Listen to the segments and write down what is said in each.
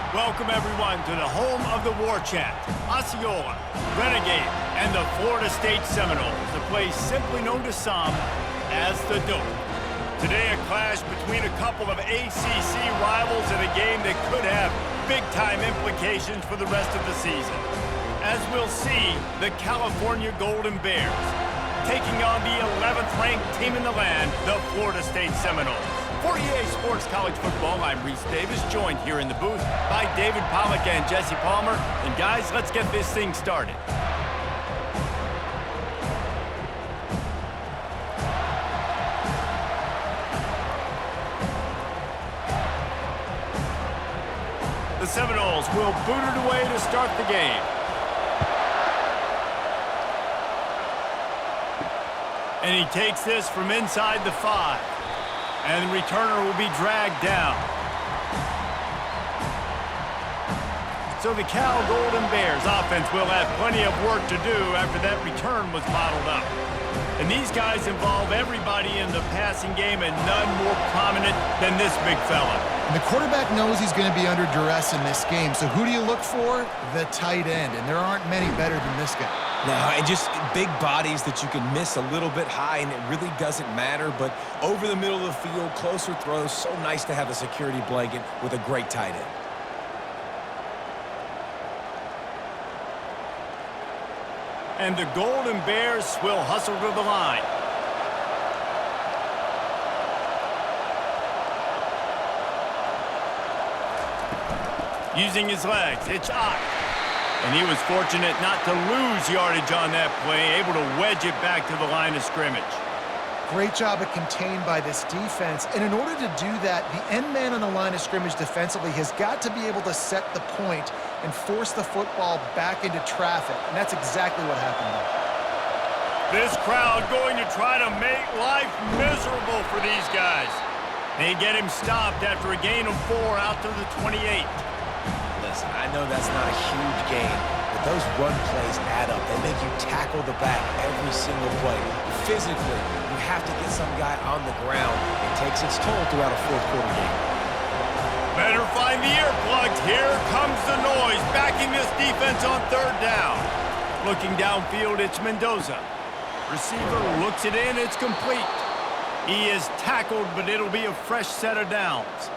Welcome, everyone, to the home of the War Chant, Osceola, Renegade, and the Florida State Seminoles, a place simply known to some as the Dope. Today, a clash between a couple of ACC rivals in a game that could have big-time implications for the rest of the season. As we'll see, the California Golden Bears taking on the 11th-ranked team in the land, the Florida State Seminoles. For EA Sports College Football, I'm Reese Davis, joined here in the booth by David Pollack and Jesse Palmer. And guys, let's get this thing started. The Seminoles will boot it away to start the game. And he takes this from inside the 5. And the returner will be dragged down. So the Cal Golden Bears offense will have plenty of work to do after that return was bottled up. And these guys involve everybody in the passing game, and none more prominent than this big fella. And the quarterback knows he's going to be under duress in this game. So who do you look for? The tight end. And there aren't many better than this guy. No, and just big bodies that you can miss a little bit high, and it really doesn't matter. But over the middle of the field, closer throws, so nice to have a security blanket with a great tight end. And the Golden Bears will hustle to the line. Using his legs, it's Ott. And he was fortunate not to lose yardage on that play, able to wedge it back to the line of scrimmage. Great job of contained by this defense. And in order to do that, the end man on the line of scrimmage defensively has got to be able to set the point and force the football back into traffic. And that's exactly what happened there. This crowd going to try to make life miserable for these guys. They get him stopped after a gain of 4 out to the 28. Listen, I know that's not a huge gain, but those run plays add up. They make you tackle the back every single play. Physically, you have to get some guy on the ground. It takes its toll throughout a fourth-quarter game. Better find the earplugs. Here comes the noise, backing this defense on 3rd down. Looking downfield, it's Mendoza. Receiver looks it in, it's complete. He is tackled, but it'll be a fresh set of downs.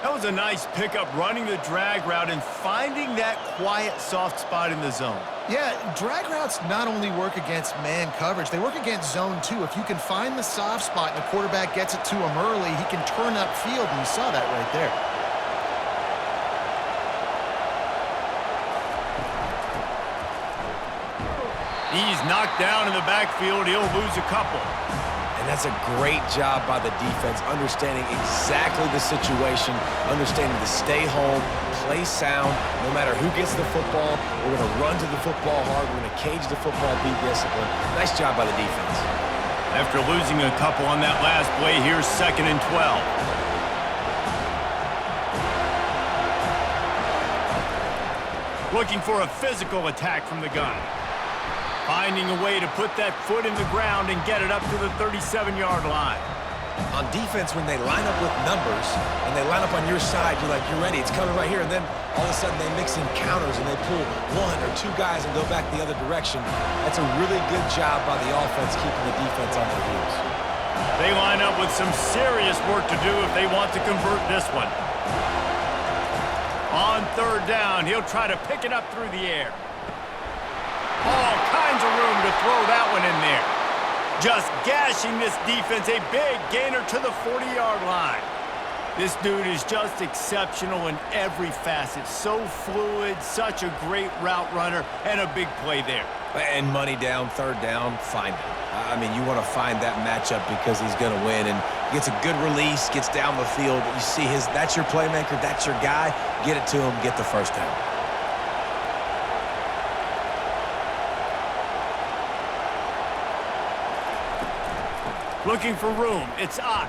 That was a nice pickup, running the drag route and finding that quiet, soft spot in the zone. Yeah, drag routes not only work against man coverage, they work against zone too. If you can find the soft spot and the quarterback gets it to him early, he can turn upfield, and you saw that right there. He's knocked down in the backfield. He'll lose a couple. And that's a great job by the defense, understanding exactly the situation, understanding to stay home, play sound, no matter who gets the football. We're going to run to the football hard. We're going to cage the football, be disciplined. Nice job by the defense. After losing a couple on that last play, here's 2nd and 12. Looking for a physical attack from the gun. Finding a way to put that foot in the ground and get it up to the 37-yard line. On defense, when they line up with numbers and they line up on your side, you're like, you're ready, it's coming right here. And then all of a sudden they mix in counters and they pull 1 or 2 guys and go back the other direction. That's a really good job by the offense, keeping the defense on their heels. They line up with some serious work to do if they want to convert this one. On 3rd down, he'll try to pick it up through the air. All kinds of room to throw that one in there. Just gashing this defense, a big gainer to the 40-yard line. This dude is just exceptional in every facet. So fluid, such a great route runner, and a big play there. And money down, 3rd down, find him. I mean, you want to find that matchup because he's going to win, and gets a good release, gets down the field. You see that's your playmaker, that's your guy. Get it to him, get the 1st down. Looking for room, it's Ott.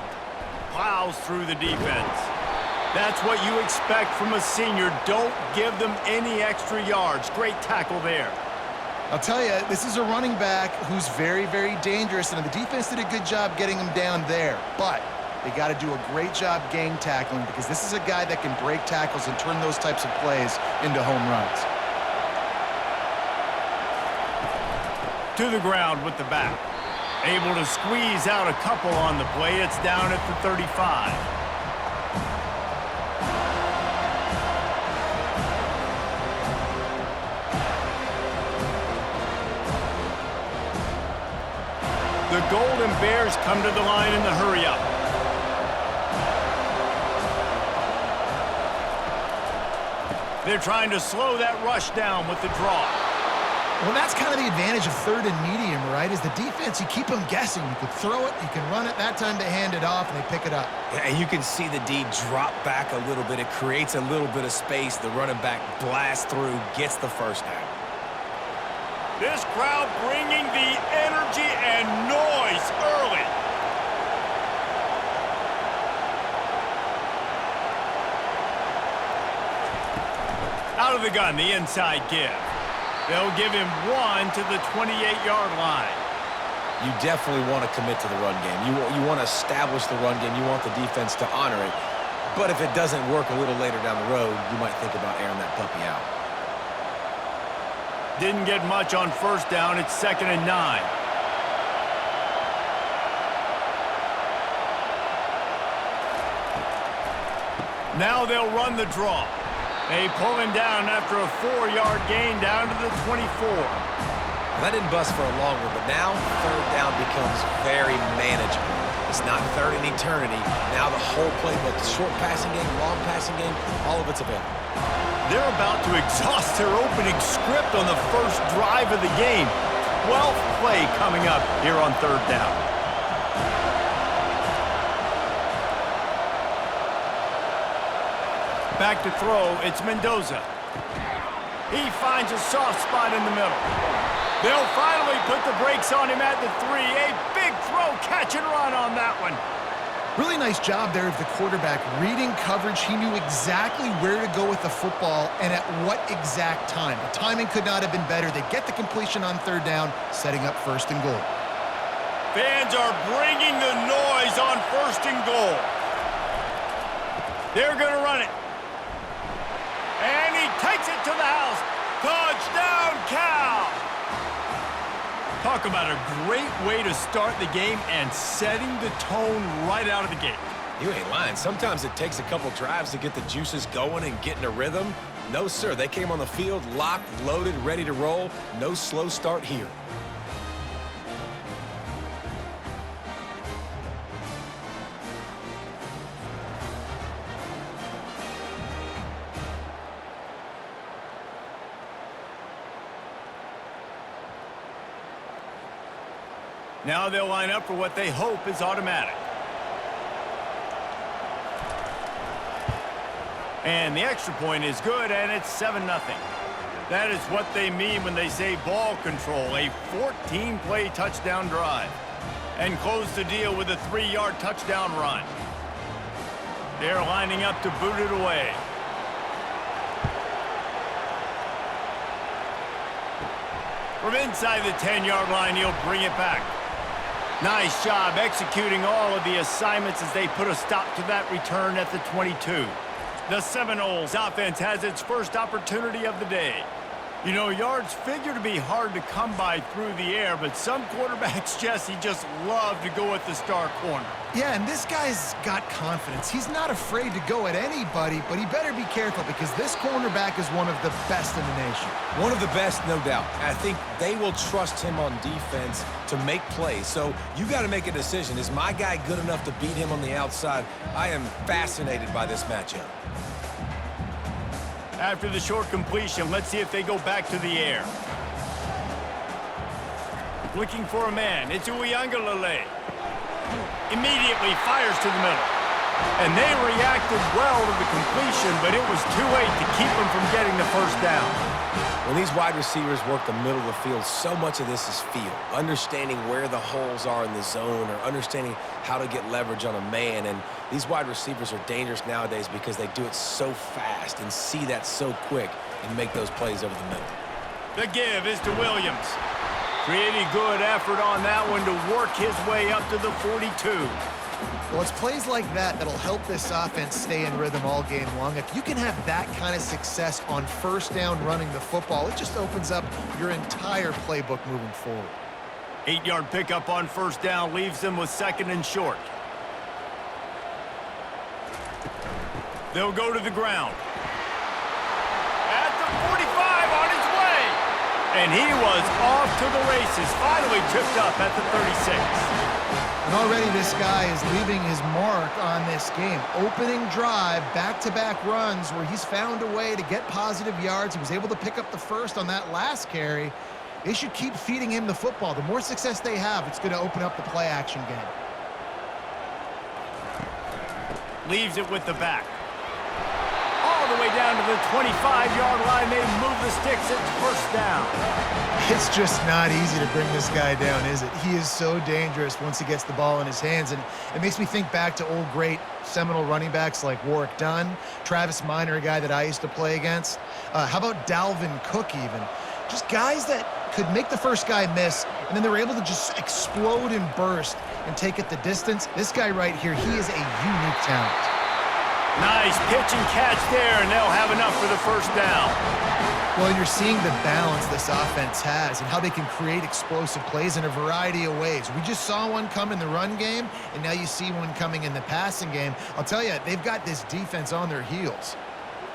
Plows through the defense. That's what you expect from a senior. Don't give them any extra yards. Great tackle there. I'll tell you, this is a running back who's very, very dangerous, and the defense did a good job getting him down there. But They got to do a great job gang tackling because this is a guy that can break tackles and turn those types of plays into home runs. To the ground with the back. Able to squeeze out a couple on the play. It's down at the 35. The Golden Bears come to the line in the hurry-up. They're trying to slow that rush down with the draw. Well, that's kind of the advantage of third and medium, right? Is the defense, you keep them guessing. You can throw it, you can run it. That time they hand it off, and they pick it up. Yeah, and you can see the D drop back a little bit. It creates a little bit of space. The running back blasts through, gets the first down. This crowd bringing the energy and noise early. Out of the gun, the inside give. They'll give him one to the 28-yard line. You definitely want to commit to the run game. You want to establish the run game. You want the defense to honor it. But if it doesn't work a little later down the road, you might think about airing that puppy out. Didn't get much on first down. It's 2nd and 9. Now they'll run the draw. They pull him down after a 4-yard gain down to the 24. That didn't bust for a long one, but now third down becomes very manageable. It's not third in eternity. Now the whole playbook, short passing game, long passing game, all of it's available. They're about to exhaust their opening script on the first drive of the game. 12th play coming up here on third down. Back to throw, it's Mendoza. He finds a soft spot in the middle. They'll finally put the brakes on him at the 3. A big throw, catch and run on that one. Really nice job there of the quarterback. Reading coverage, he knew exactly where to go with the football and at what exact time. The timing could not have been better. They get the completion on third down, setting up 1st and goal. Fans are bringing the noise on 1st and goal. They're going to run it. And he takes it to the house. Touchdown, Cal! Talk about a great way to start the game and setting the tone right out of the gate. You ain't lying. Sometimes it takes a couple drives to get the juices going and get in a rhythm. No, sir. They came on the field, locked, loaded, ready to roll. No slow start here. Now they'll line up for what they hope is automatic. And the extra point is good, and it's 7-0. That is what they mean when they say ball control, a 14-play touchdown drive. And close the deal with a 3-yard touchdown run. They're lining up to boot it away. From inside the 10-yard line, he'll bring it back. Nice job executing all of the assignments as they put a stop to that return at the 22. The Seminoles offense has its first opportunity of the day. You know, yards figure to be hard to come by through the air, but some quarterbacks, Jesse, just love to go at the star corner. Yeah, and this guy's got confidence. He's not afraid to go at anybody, but he better be careful because this cornerback is one of the best in the nation. One of the best, no doubt. I think they will trust him on defense to make plays. So you got to make a decision. Is my guy good enough to beat him on the outside? I am fascinated by this matchup. After the short completion, let's see if they go back to the air. Looking for a man. It's Uiagalelei. Immediately fires to the middle. And they reacted well to the completion, but it was too late to keep them from getting the first down. When these wide receivers work the middle of the field, so much of this is feel. Understanding where the holes are in the zone or understanding how to get leverage on a man. And these wide receivers are dangerous nowadays because they do it so fast and see that so quick and make those plays over the middle. The give is to Williams. Pretty good effort on that one to work his way up to the 42. Well, it's plays like that that'll help this offense stay in rhythm all game long. If you can have that kind of success on first down running the football, it just opens up your entire playbook moving forward. 8-yard pickup on first down leaves them with 2nd and short. They'll go to the ground. At the 45 on his way. And he was off to the races, finally tripped up at the 36. And already this guy is leaving his mark on this game. Opening drive, back-to-back runs where he's found a way to get positive yards. He was able to pick up the first on that last carry. They should keep feeding him the football. The more success they have, it's going to open up the play-action game. Leaves it with the back. All the way down to the 25-yard line. They move the sticks. It's first down. It's just not easy to bring this guy down, is it? He is so dangerous once he gets the ball in his hands, and it makes me think back to old great Seminole running backs like Warwick Dunn, Travis Minor, a guy that I used to play against. How about Dalvin Cook even? Just guys that could make the first guy miss, and then they were able to just explode and burst and take it the distance. This guy right here, he is a unique talent. Nice pitch and catch there, and they'll have enough for the first down. Well, you're seeing the balance this offense has and how they can create explosive plays in a variety of ways. We just saw one come in the run game, and now you see one coming in the passing game. I'll tell you, they've got this defense on their heels.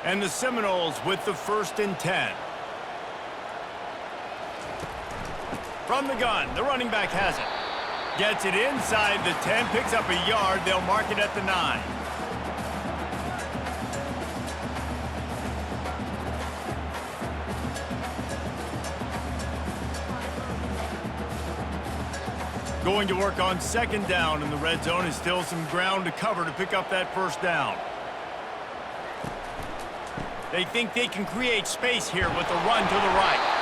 And the Seminoles with the 1st and 10. From the gun, the running back has it. Gets it inside the 10, picks up a yard. They'll mark it at the 9. Going to work on 2nd down in the red zone is still some ground to cover to pick up that first down. They think they can create space here with a run to the right.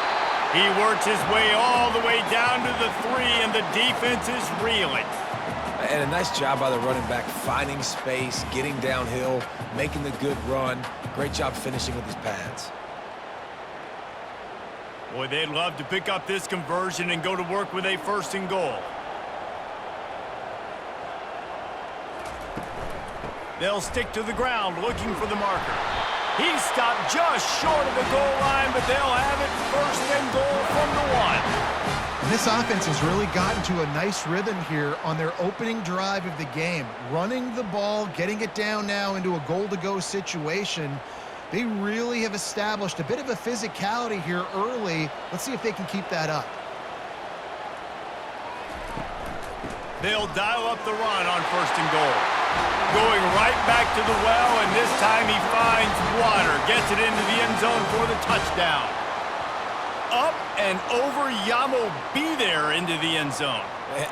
He works his way all the way down to the 3, and the defense is reeling. And a nice job by the running back, finding space, getting downhill, making the good run. Great job finishing with his pads. Boy, they'd love to pick up this conversion and go to work with a 1st and goal. They'll stick to the ground looking for the marker. He stopped just short of the goal line, but they'll have it 1st and goal from the 1. And this offense has really gotten to a nice rhythm here on their opening drive of the game. Running the ball, getting it down now into a goal-to-go situation. They really have established a bit of a physicality here early. Let's see if they can keep that up. They'll dial up the run on 1st and goal. Going right back to the well, and this time he finds water. Gets it into the end zone for the touchdown. Up and over, Yamo be there into the end zone.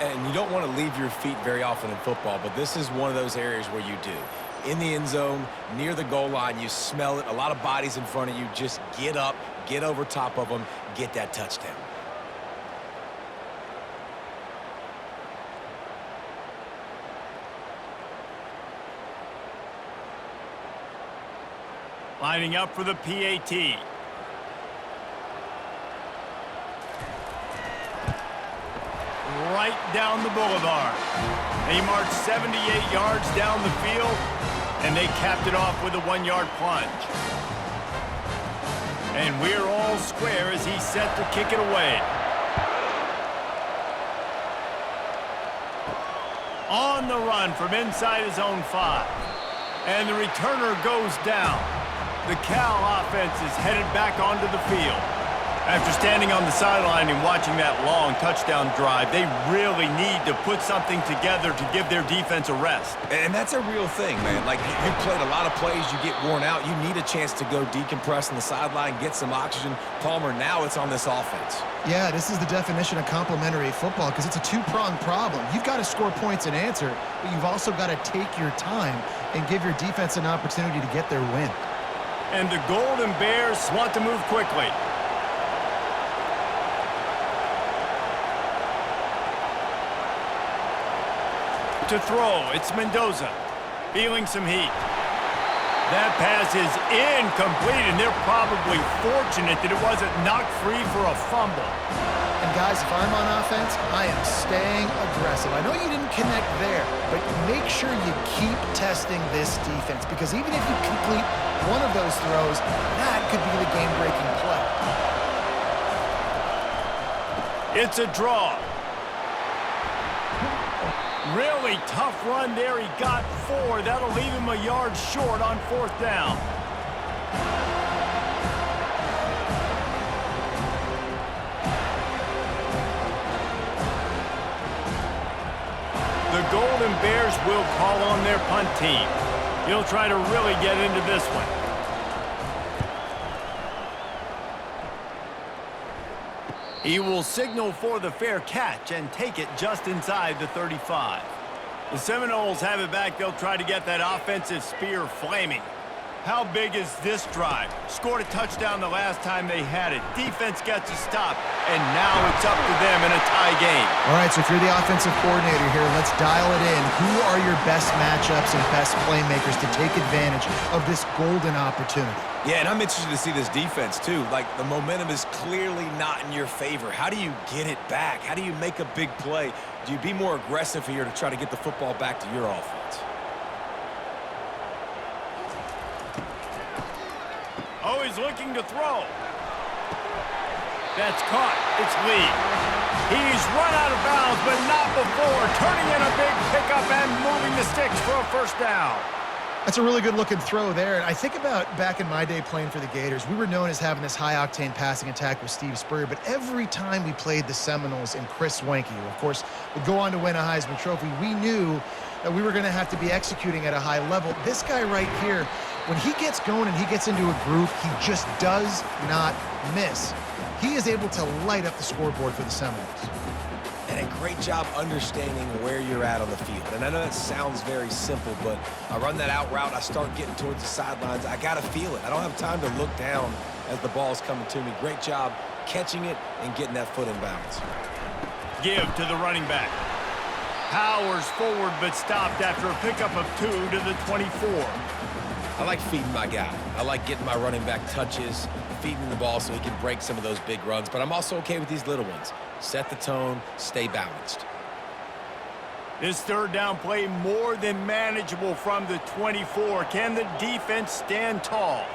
And you don't want to leave your feet very often in football, but this is one of those areas where you do. In the end zone, near the goal line, you smell it. A lot of bodies in front of you. Just get up, get over top of them, get that touchdown. Lining up for the PAT. Right down the boulevard. They marched 78 yards down the field, and they capped it off with a 1-yard plunge. And we're all square as he's set to kick it away. On the run from inside his own 5. And the returner goes down. The Cal offense is headed back onto the field. After standing on the sideline and watching that long touchdown drive, they really need to put something together to give their defense a rest. And that's a real thing, man. Like, you've played a lot of plays, you get worn out. You need a chance to go decompress on the sideline, get some oxygen. Palmer, now it's on this offense. Yeah, this is the definition of complementary football because it's a two-pronged problem. You've got to score points and answer, but you've also got to take your time and give your defense an opportunity to get their win. And the Golden Bears want to move quickly. To throw, it's Mendoza, feeling some heat. That pass is incomplete, and they're probably fortunate that it wasn't knocked free for a fumble. And guys, if I'm on offense, I am staying aggressive. I know you didn't connect there, but make sure you keep testing this defense, because even if you complete one of those throws, that could be the game-breaking play. It's a draw. Really tough run there. He got 4. That'll leave him a yard short on 4th down. The Golden Bears will call on their punt team. He'll try to really get into this one. He will signal for the fair catch and take it just inside the 35. The Seminoles have it back. They'll try to get that offensive spear flaming. How big is this drive? Scored a touchdown the last time they had it. Defense gets a stop, and now it's up to them in a tie game. All right, so if you're the offensive coordinator here, let's dial it in. Who are your best matchups and best playmakers to take advantage of this golden opportunity? Yeah, and I'm interested to see this defense, too. Like, the momentum is clearly not in your favor. How do you get it back? How do you make a big play? Do you be more aggressive here to try to get the football back to your offense? Oh, he's looking to throw. That's caught. It's Lee. He's run out of bounds, but not before turning in a big pickup and moving the sticks for a first down. That's a really good-looking throw there. And I think about back in my day playing for the Gators, we were known as having this high-octane passing attack with Steve Spurrier, but every time we played the Seminoles and Chris Wenke, who, of course, would go on to win a Heisman Trophy, we knew that we were going to have to be executing at a high level. This guy right here, when he gets going and he gets into a groove, he just does not miss. He is able to light up the scoreboard for the Seminoles. And a great job understanding where you're at on the field. And I know that sounds very simple, but I run that out route, I start getting towards the sidelines. I got to feel it. I don't have time to look down as the ball's coming to me. Great job catching it and getting that foot in bounds. Give to the running back. Powers forward, but stopped after a pickup of 2 to the 24. I like feeding my guy. I like getting my running back touches, feeding the ball so he can break some of those big runs, but I'm also okay with these little ones. Set the tone, stay balanced. This third down play more than manageable from the 24. Can the defense stand tall?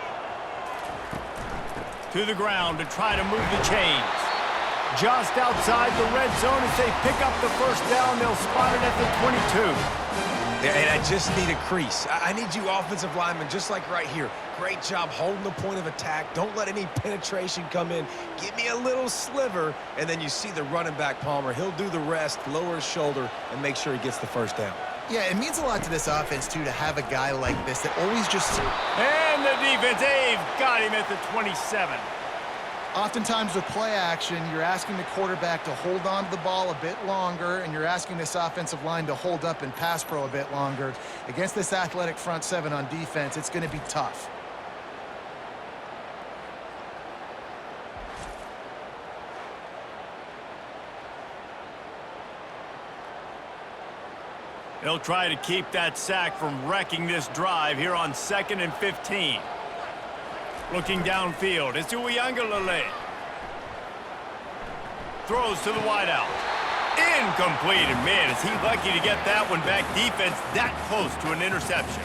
To the ground to try to move the chains. Just outside the red zone as they pick up the first down. They'll spot it at the 22. And I just need a crease. I need you offensive linemen, just like right here. Great job holding the point of attack. Don't let any penetration come in. Give me a little sliver, and then you see the running back, Palmer. He'll do the rest, lower his shoulder, and make sure he gets the first down. Yeah, it means a lot to this offense, too, to have a guy like this that always just... And the defense, they've got him at the 27. Oftentimes with play action, you're asking the quarterback to hold on to the ball a bit longer, and you're asking this offensive line to hold up in pass pro a bit longer. Against this athletic front seven on defense, it's going to be tough. They'll try to keep that sack from wrecking this drive here on 2nd and 15. Looking downfield, it's Uiagalelei. Throws to the wideout. Incomplete, and man, is he lucky to get that one back. Defense that close to an interception.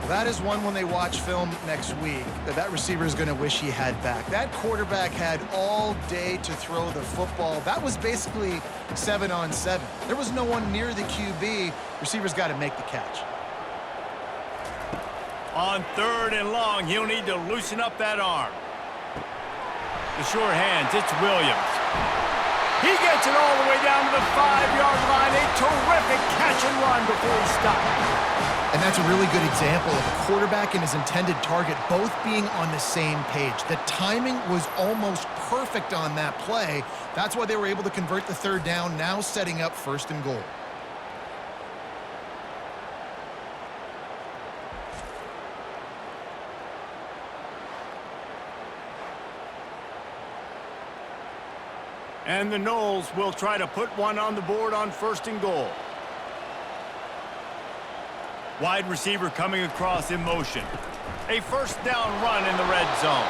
That is one when they watch film next week that receiver is going to wish he had back. That quarterback had all day to throw the football. That was basically 7-on-7. There was no one near the QB. Receiver's got to make the catch. On 3rd and long, he'll need to loosen up that arm. The sure hands, it's Williams. He gets it all the way down to the 5-yard line. A terrific catch and run before he stopped. And that's a really good example of a quarterback and his intended target both being on the same page. The timing was almost perfect on that play. That's why they were able to convert the 3rd down, now setting up 1st and goal. And the Noles will try to put one on the board on 1st and goal. Wide receiver coming across in motion. A 1st down run in the red zone.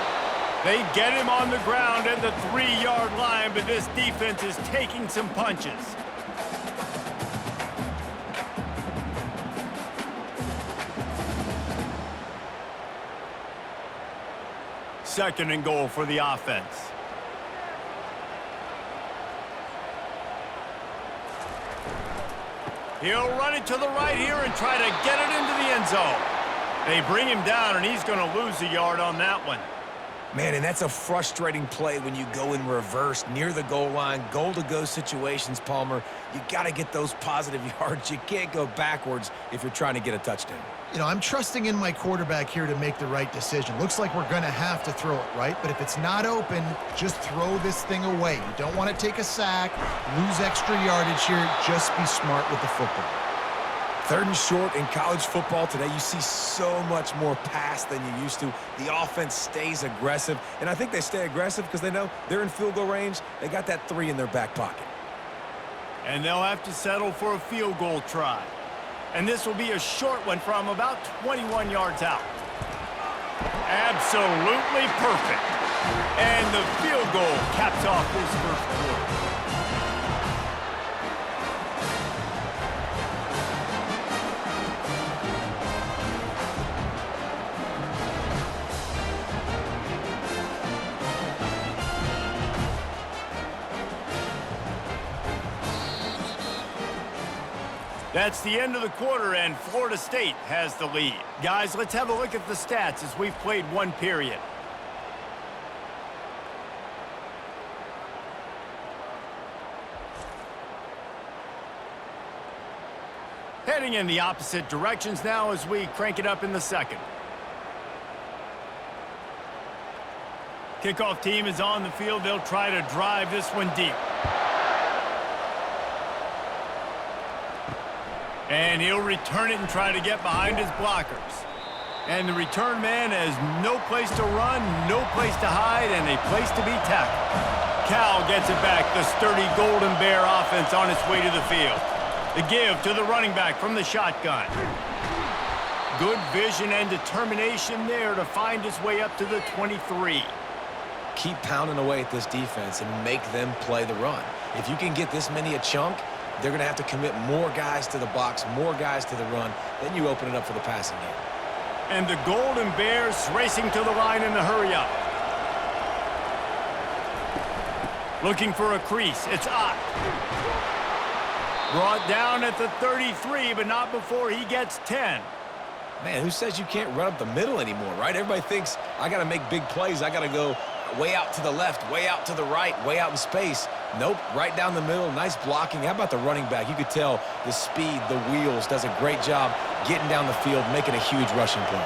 They get him on the ground at the 3-yard line, but this defense is taking some punches. Second and goal for the offense. He'll run it to the right here and try to get it into the end zone. They bring him down, and he's going to lose a yard on that one. Man, and that's a frustrating play when you go in reverse near the goal line, goal-to-go situations, Palmer. You got to get those positive yards. You can't go backwards if you're trying to get a touchdown. You know, I'm trusting in my quarterback here to make the right decision. Looks like we're going to have to throw it, right? But if it's not open, just throw this thing away. You don't want to take a sack, lose extra yardage here. Just be smart with the football. Third and short in college football today, you see so much more pass than you used to. The offense stays aggressive, and I think they stay aggressive because they know they're in field goal range. They got that 3 in their back pocket. And they'll have to settle for a field goal try. And this will be a short one from about 21 yards out. Absolutely perfect. And the field goal caps off this first quarter. That's the end of the quarter, and Florida State has the lead. Guys, let's have a look at the stats as we've played one period. Heading in the opposite directions now as we crank it up in the second. Kickoff team is on the field. They'll try to drive this one deep. And he'll return it and try to get behind his blockers. And the return man has no place to run, no place to hide, and a place to be tackled. Cal gets it back, the sturdy Golden Bear offense on its way to the field. The give to the running back from the shotgun. Good vision and determination there to find his way up to the 23. Keep pounding away at this defense and make them play the run. If you can get this many a chunk, they're going to have to commit more guys to the box, more guys to the run. Then you open it up for the passing game. And the Golden Bears racing to the line in the hurry-up. Looking for a crease. It's Ott. Brought down at the 33, but not before he gets 10. Man, who says you can't run up the middle anymore, right? Everybody thinks I got to make big plays. I got to go way out to the left, way out to the right, way out in space. Nope, right down the middle. Nice blocking. How about the running back? You could tell the speed, the wheels, does a great job getting down the field, making a huge rushing play.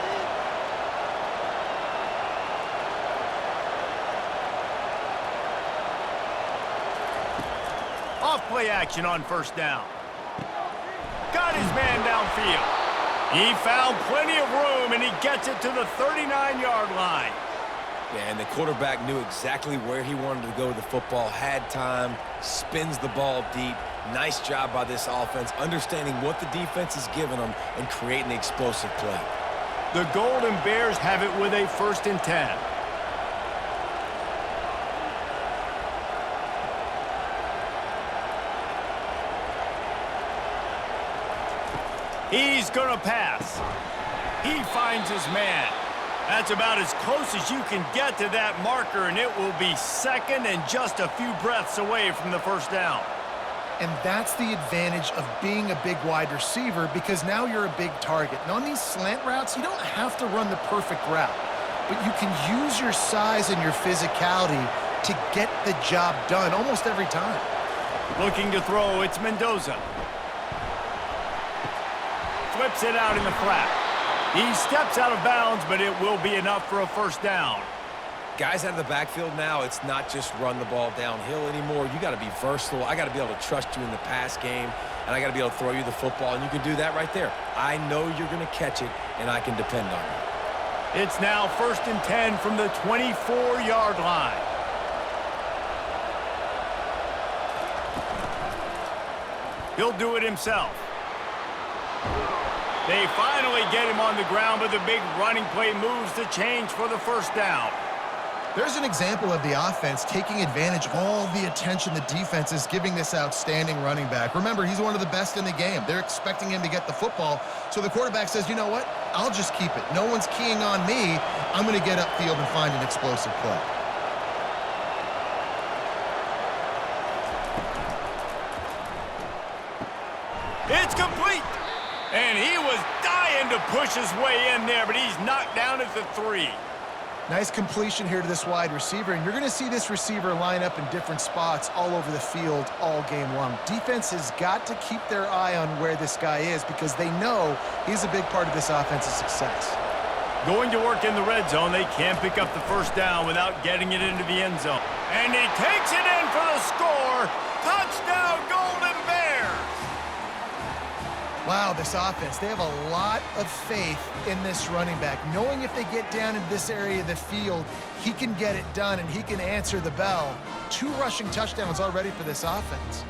Off play action on first down. Got his man downfield. He found plenty of room, and he gets it to the 39-yard line. Yeah, and the quarterback knew exactly where he wanted to go with the football, had time, spins the ball deep. Nice job by this offense, understanding what the defense is giving them and creating the explosive play. The Golden Bears have it with a 1st and 10. He's going to pass. He finds his man. That's about as close as you can get to that marker, and it will be second and just a few breaths away from the first down. And that's the advantage of being a big wide receiver, because now you're a big target. And on these slant routes, you don't have to run the perfect route, but you can use your size and your physicality to get the job done almost every time. Looking to throw, it's Mendoza. Flips it out in the flat. He steps out of bounds, but it will be enough for a first down. Guys out of the backfield now, it's not just run the ball downhill anymore. You got to be versatile. I got to be able to trust you in the pass game, and I got to be able to throw you the football, and you can do that right there. I know you're going to catch it, and I can depend on you. It's now 1st and 10 from the 24-yard line. He'll do it himself. They finally get him on the ground, but the big running play moves the change for the first down. There's an example of the offense taking advantage of all the attention the defense is giving this outstanding running back. Remember, he's one of the best in the game. They're expecting him to get the football, so the quarterback says, you know what? I'll just keep it. No one's keying on me. I'm going to get upfield and find an explosive play. It's complete. And he was dying to push his way in there, but he's knocked down at the 3. Nice completion here to this wide receiver, and you're going to see this receiver line up in different spots all over the field all game long. Defense has got to keep their eye on where this guy is because they know he's a big part of this offense's success. Going to work in the red zone, they can't pick up the first down without getting it into the end zone. And he takes it in for the score. Touchdown, Golden Bears! Wow, this offense, they have a lot of faith in this running back. Knowing if they get down into this area of the field, he can get it done and he can answer the bell. 2 rushing touchdowns already for this offense.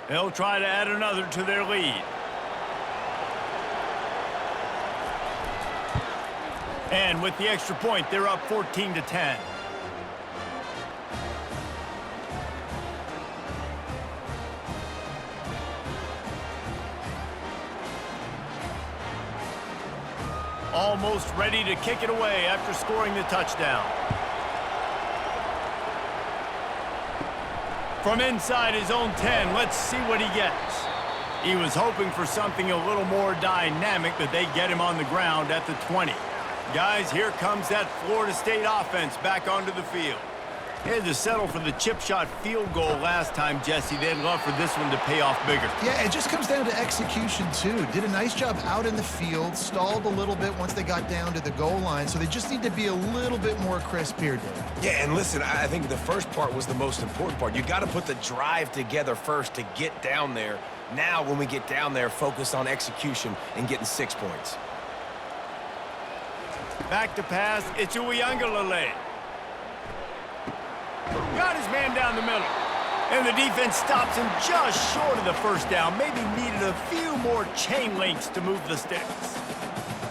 They'll try to add another to their lead. And with the extra point, they're up 14-10. Almost ready to kick it away after scoring the touchdown. From inside his own 10, let's see what he gets. He was hoping for something a little more dynamic, but they get him on the ground at the 20. Guys, here comes that Florida State offense back onto the field. They had to settle for the chip shot field goal last time, Jesse. They'd love for this one to pay off bigger. Yeah, it just comes down to execution, too. Did a nice job out in the field, stalled a little bit once they got down to the goal line, so they just need to be a little bit more crisp here, Dave. Yeah, and listen, I think the first part was the most important part. You got to put the drive together first to get down there. Now, when we get down there, focus on execution and getting 6 points. Back to pass, it's Uiagalelei. Got his man down the middle. And the defense stops him just short of the first down. Maybe needed a few more chain links to move the sticks.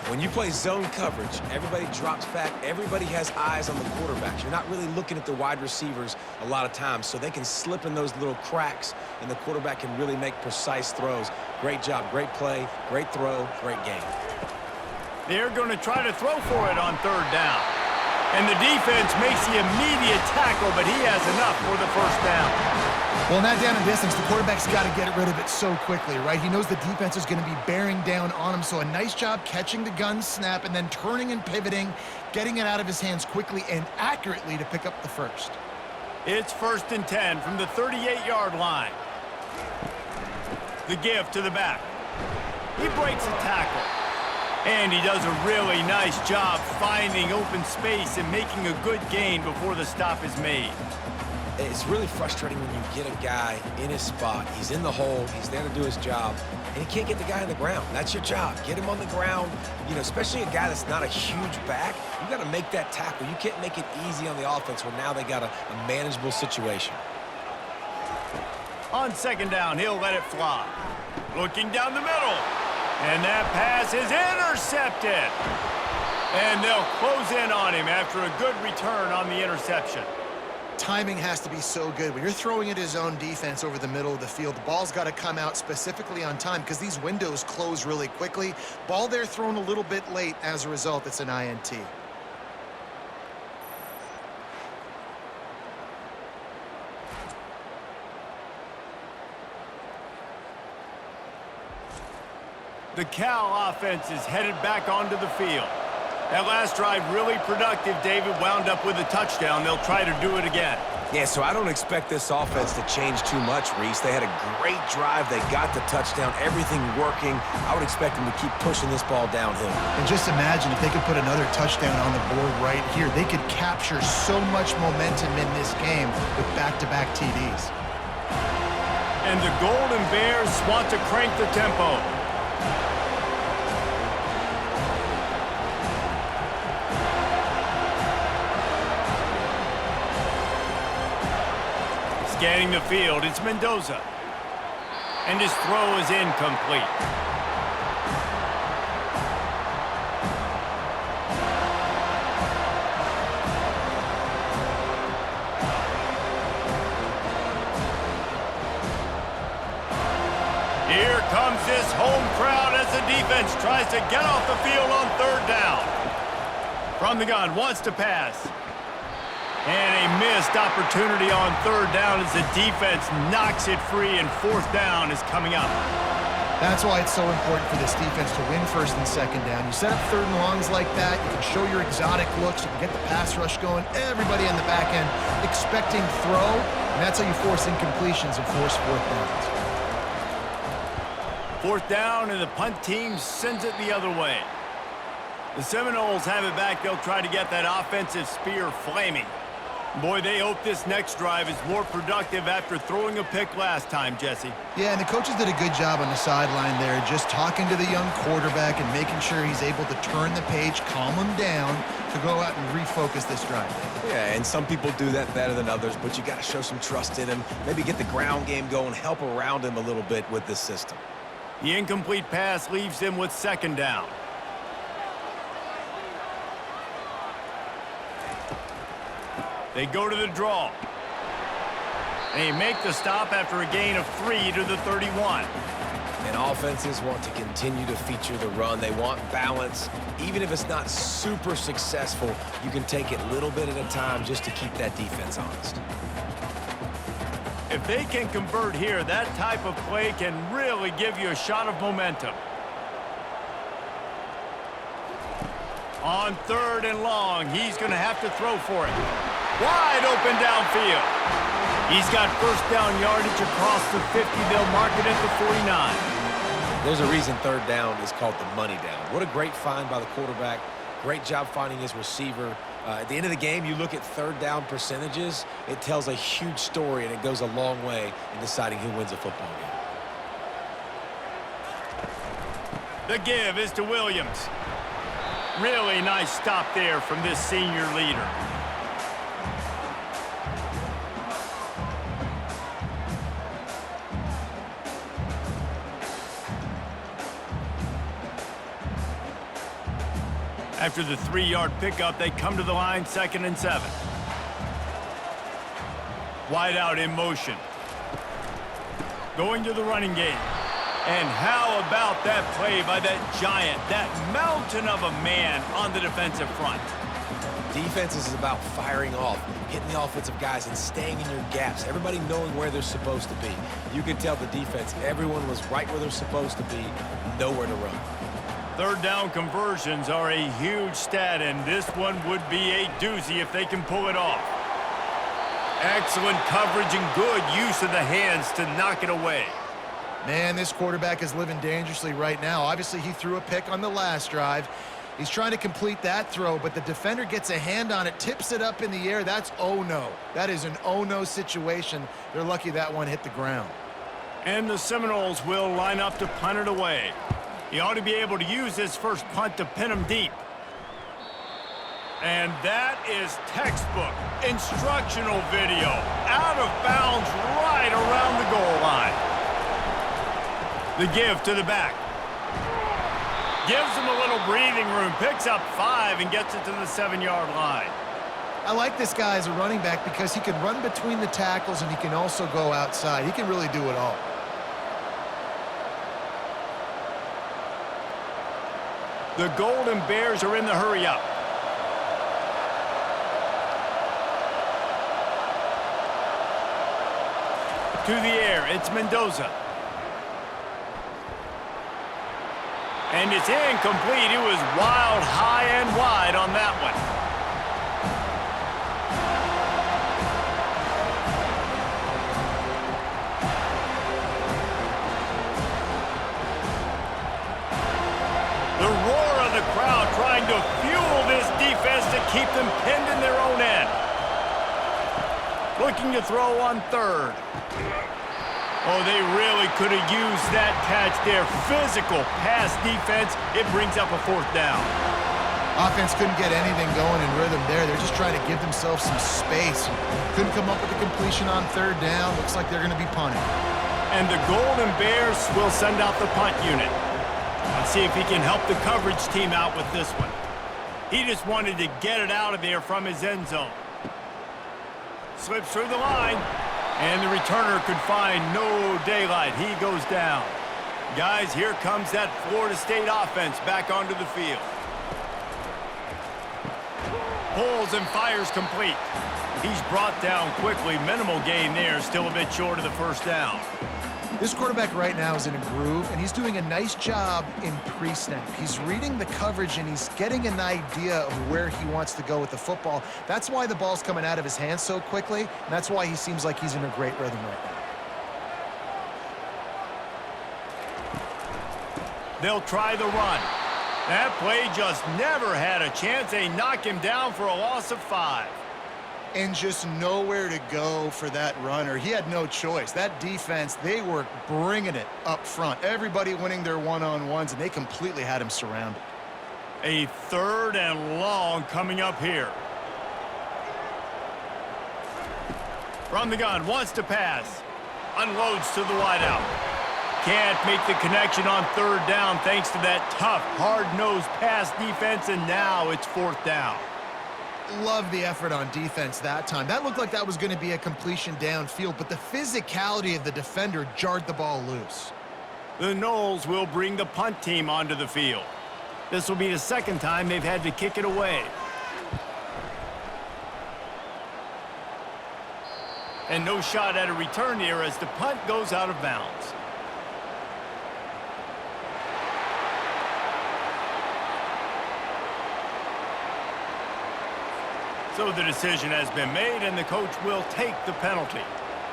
When you play zone coverage, everybody drops back. Everybody has eyes on the quarterbacks. You're not really looking at the wide receivers a lot of times, so they can slip in those little cracks, and the quarterback can really make precise throws. Great job, great play, great throw, great game. They're going to try to throw for it on 3rd down. And the defense makes the immediate tackle, but he has enough for the first down. Well, not down in distance, the quarterback's got to get rid of it so quickly, right? He knows the defense is going to be bearing down on him, so a nice job catching the gun snap and then turning and pivoting, getting it out of his hands quickly and accurately to pick up the first. It's 1st and 10 from the 38-yard line. The give to the back. He breaks a tackle. And he does a really nice job finding open space and making a good gain before the stop is made. It's really frustrating when you get a guy in his spot. He's in the hole. He's there to do his job. And he can't get the guy on the ground. That's your job. Get him on the ground. You know, especially a guy that's not a huge back. You got to make that tackle. You can't make it easy on the offense where now they got a manageable situation. On 2nd down, he'll let it fly. Looking down the middle. And that pass is intercepted. And they'll close in on him after a good return on the interception. Timing has to be so good. When you're throwing at his own defense over the middle of the field, the ball's got to come out specifically on time because these windows close really quickly. Ball there thrown a little bit late. As a result, it's an INT. The Cal offense is headed back onto the field. That last drive really productive. David wound up with a touchdown. They'll try to do it again. Yeah, so I don't expect this offense to change too much, Reese. They had a great drive. They got the touchdown, everything working. I would expect them to keep pushing this ball downhill. And just imagine if they could put another touchdown on the board right here. They could capture so much momentum in this game with back-to-back TDs. And the Golden Bears want to crank the tempo. Scanning the field, it's Mendoza. And his throw is incomplete. Here comes this home crowd as the defense tries to get off the field on third down. From the gun, wants to pass. And a missed opportunity on third down as the defense knocks it free, and fourth down is coming up. That's why it's so important for this defense to win first and second down. You set up third and longs like that, you can show your exotic looks, you can get the pass rush going, everybody on the back end expecting throw, and that's how you force incompletions and force fourth downs. Fourth down, and the punt team sends it the other way. The Seminoles have it back. They'll try to get that offensive spear flaming. Boy, they hope this next drive is more productive after throwing a pick last time, Jesse. Yeah, and the coaches did a good job on the sideline there, just talking to the young quarterback and making sure he's able to turn the page, calm him down to go out and refocus this drive. Yeah, and some people do that better than others, but you got to show some trust in him, maybe get the ground game going, help around him a little bit with this system. The incomplete pass leaves him with second down. They go to the draw. They make the stop after a gain of 3 to the 31. And offenses want to continue to feature the run. They want balance. Even if it's not super successful, you can take it little bit at a time just to keep that defense honest. If they can convert here, that type of play can really give you a shot of momentum. On third and long, he's going to have to throw for it. Wide open downfield. He's got first down yardage across the 50. They'll mark it at the 49. There's a reason third down is called the money down. What a great find by the quarterback. Great job finding his receiver. At the end of the game, you look at third down percentages. It tells a huge story, and it goes a long way in deciding who wins a football game. The give is to Williams. Really nice stop there from this senior leader. After the 3-yard pickup, they come to the line, 2nd and 7. Wide out in motion. Going to the running game. And how about that play by that giant, that mountain of a man on the defensive front? Defense is about firing off, hitting the offensive guys, and staying in your gaps. Everybody knowing where they're supposed to be. You could tell the defense, everyone was right where they're supposed to be, nowhere to run. Third down conversions are a huge stat, and this one would be a doozy if they can pull it off. Excellent coverage and good use of the hands to knock it away. Man, this quarterback is living dangerously right now. Obviously, he threw a pick on the last drive. He's trying to complete that throw, but the defender gets a hand on it, tips it up in the air. That's oh-no. That is an oh-no situation. They're lucky that one hit the ground. And the Seminoles will line up to punt it away. He ought to be able to use his first punt to pin him deep. And that is textbook instructional video. Out of bounds right around the goal line. The give to the back. Gives him a little breathing room. Picks up 5 and gets it to the 7-yard line. I like this guy as a running back because he can run between the tackles and he can also go outside. He can really do it all. The Golden Bears are in the hurry-up. To the air, it's Mendoza. And it's incomplete. It was wild, high and wide on that one. The roar of the crowd trying to fuel this defense to keep them pinned in their own end. Looking to throw on third. Oh, they really could have used that catch there. Physical pass defense. It brings up a fourth down. Offense couldn't get anything going in rhythm there. They're just trying to give themselves some space. Couldn't come up with a completion on third down. Looks like they're going to be punting. And the Golden Bears will send out the punt unit. Let's see if he can help the coverage team out with this one. He just wanted to get it out of there from his end zone. Slips through the line, and the returner could find no daylight. He goes down. Guys, here comes that Florida State offense back onto the field. Pulls and fires complete. He's brought down quickly. Minimal gain there, still a bit short of the first down. This quarterback right now is in a groove, and he's doing a nice job in pre-snap. He's reading the coverage, and he's getting an idea of where he wants to go with the football. That's why the ball's coming out of his hands so quickly, and that's why he seems like he's in a great rhythm right now. They'll try the run. That play just never had a chance. They knock him down for a loss of 5. And just nowhere to go for that runner. He had no choice. That defense, they were bringing it up front. Everybody winning their one-on-ones, and they completely had him surrounded. A 3rd and long coming up here. From the gun, wants to pass. Unloads to the wideout. Can't make the connection on 3rd down thanks to that tough, hard-nosed pass defense, and now it's 4th down. Love the effort on defense that time. That looked like that was going to be a completion downfield, but the physicality of the defender jarred the ball loose. The Noles will bring the punt team onto the field. This will be the 2nd time they've had to kick it away. And no shot at a return here as the punt goes out of bounds. So the decision has been made, and the coach will take the penalty.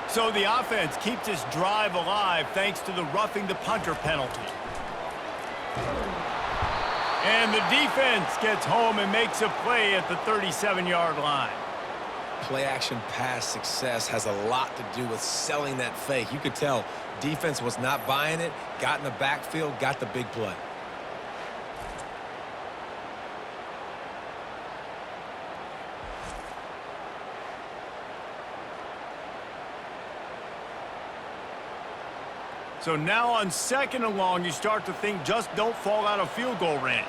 So the offense keeps this drive alive thanks to the roughing the punter penalty. And the defense gets home and makes a play at the 37-yard line. Play-action pass success has a lot to do with selling that fake. You could tell defense was not buying it, got in the backfield, got the big play. So now on 2nd and long, you start to think just don't fall out of field goal range.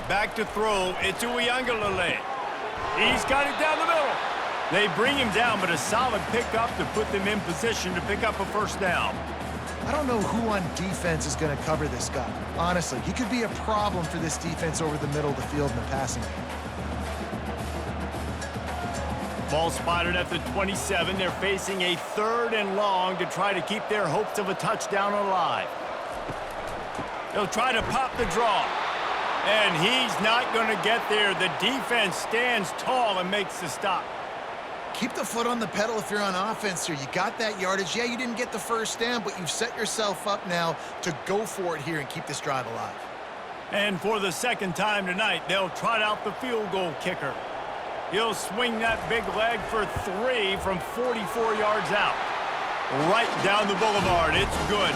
Back to throw, it's Uiagalelei. He's got it down the middle. They bring him down, but a solid pickup to put them in position to pick up a 1st down. I don't know who on defense is going to cover this guy. Honestly, he could be a problem for this defense over the middle of the field in the passing game. Ball spotted at the 27. They're facing a 3rd and long to try to keep their hopes of a touchdown alive. They'll try to pop the draw. And he's not going to get there. The defense stands tall and makes the stop. Keep the foot on the pedal if you're on offense here. You got that yardage. Yeah, you didn't get the 1st down, but you've set yourself up now to go for it here and keep this drive alive. And for the 2nd time tonight, they'll trot out the field goal kicker. He'll swing that big leg for 3 from 44 yards out. Right down the boulevard. It's good.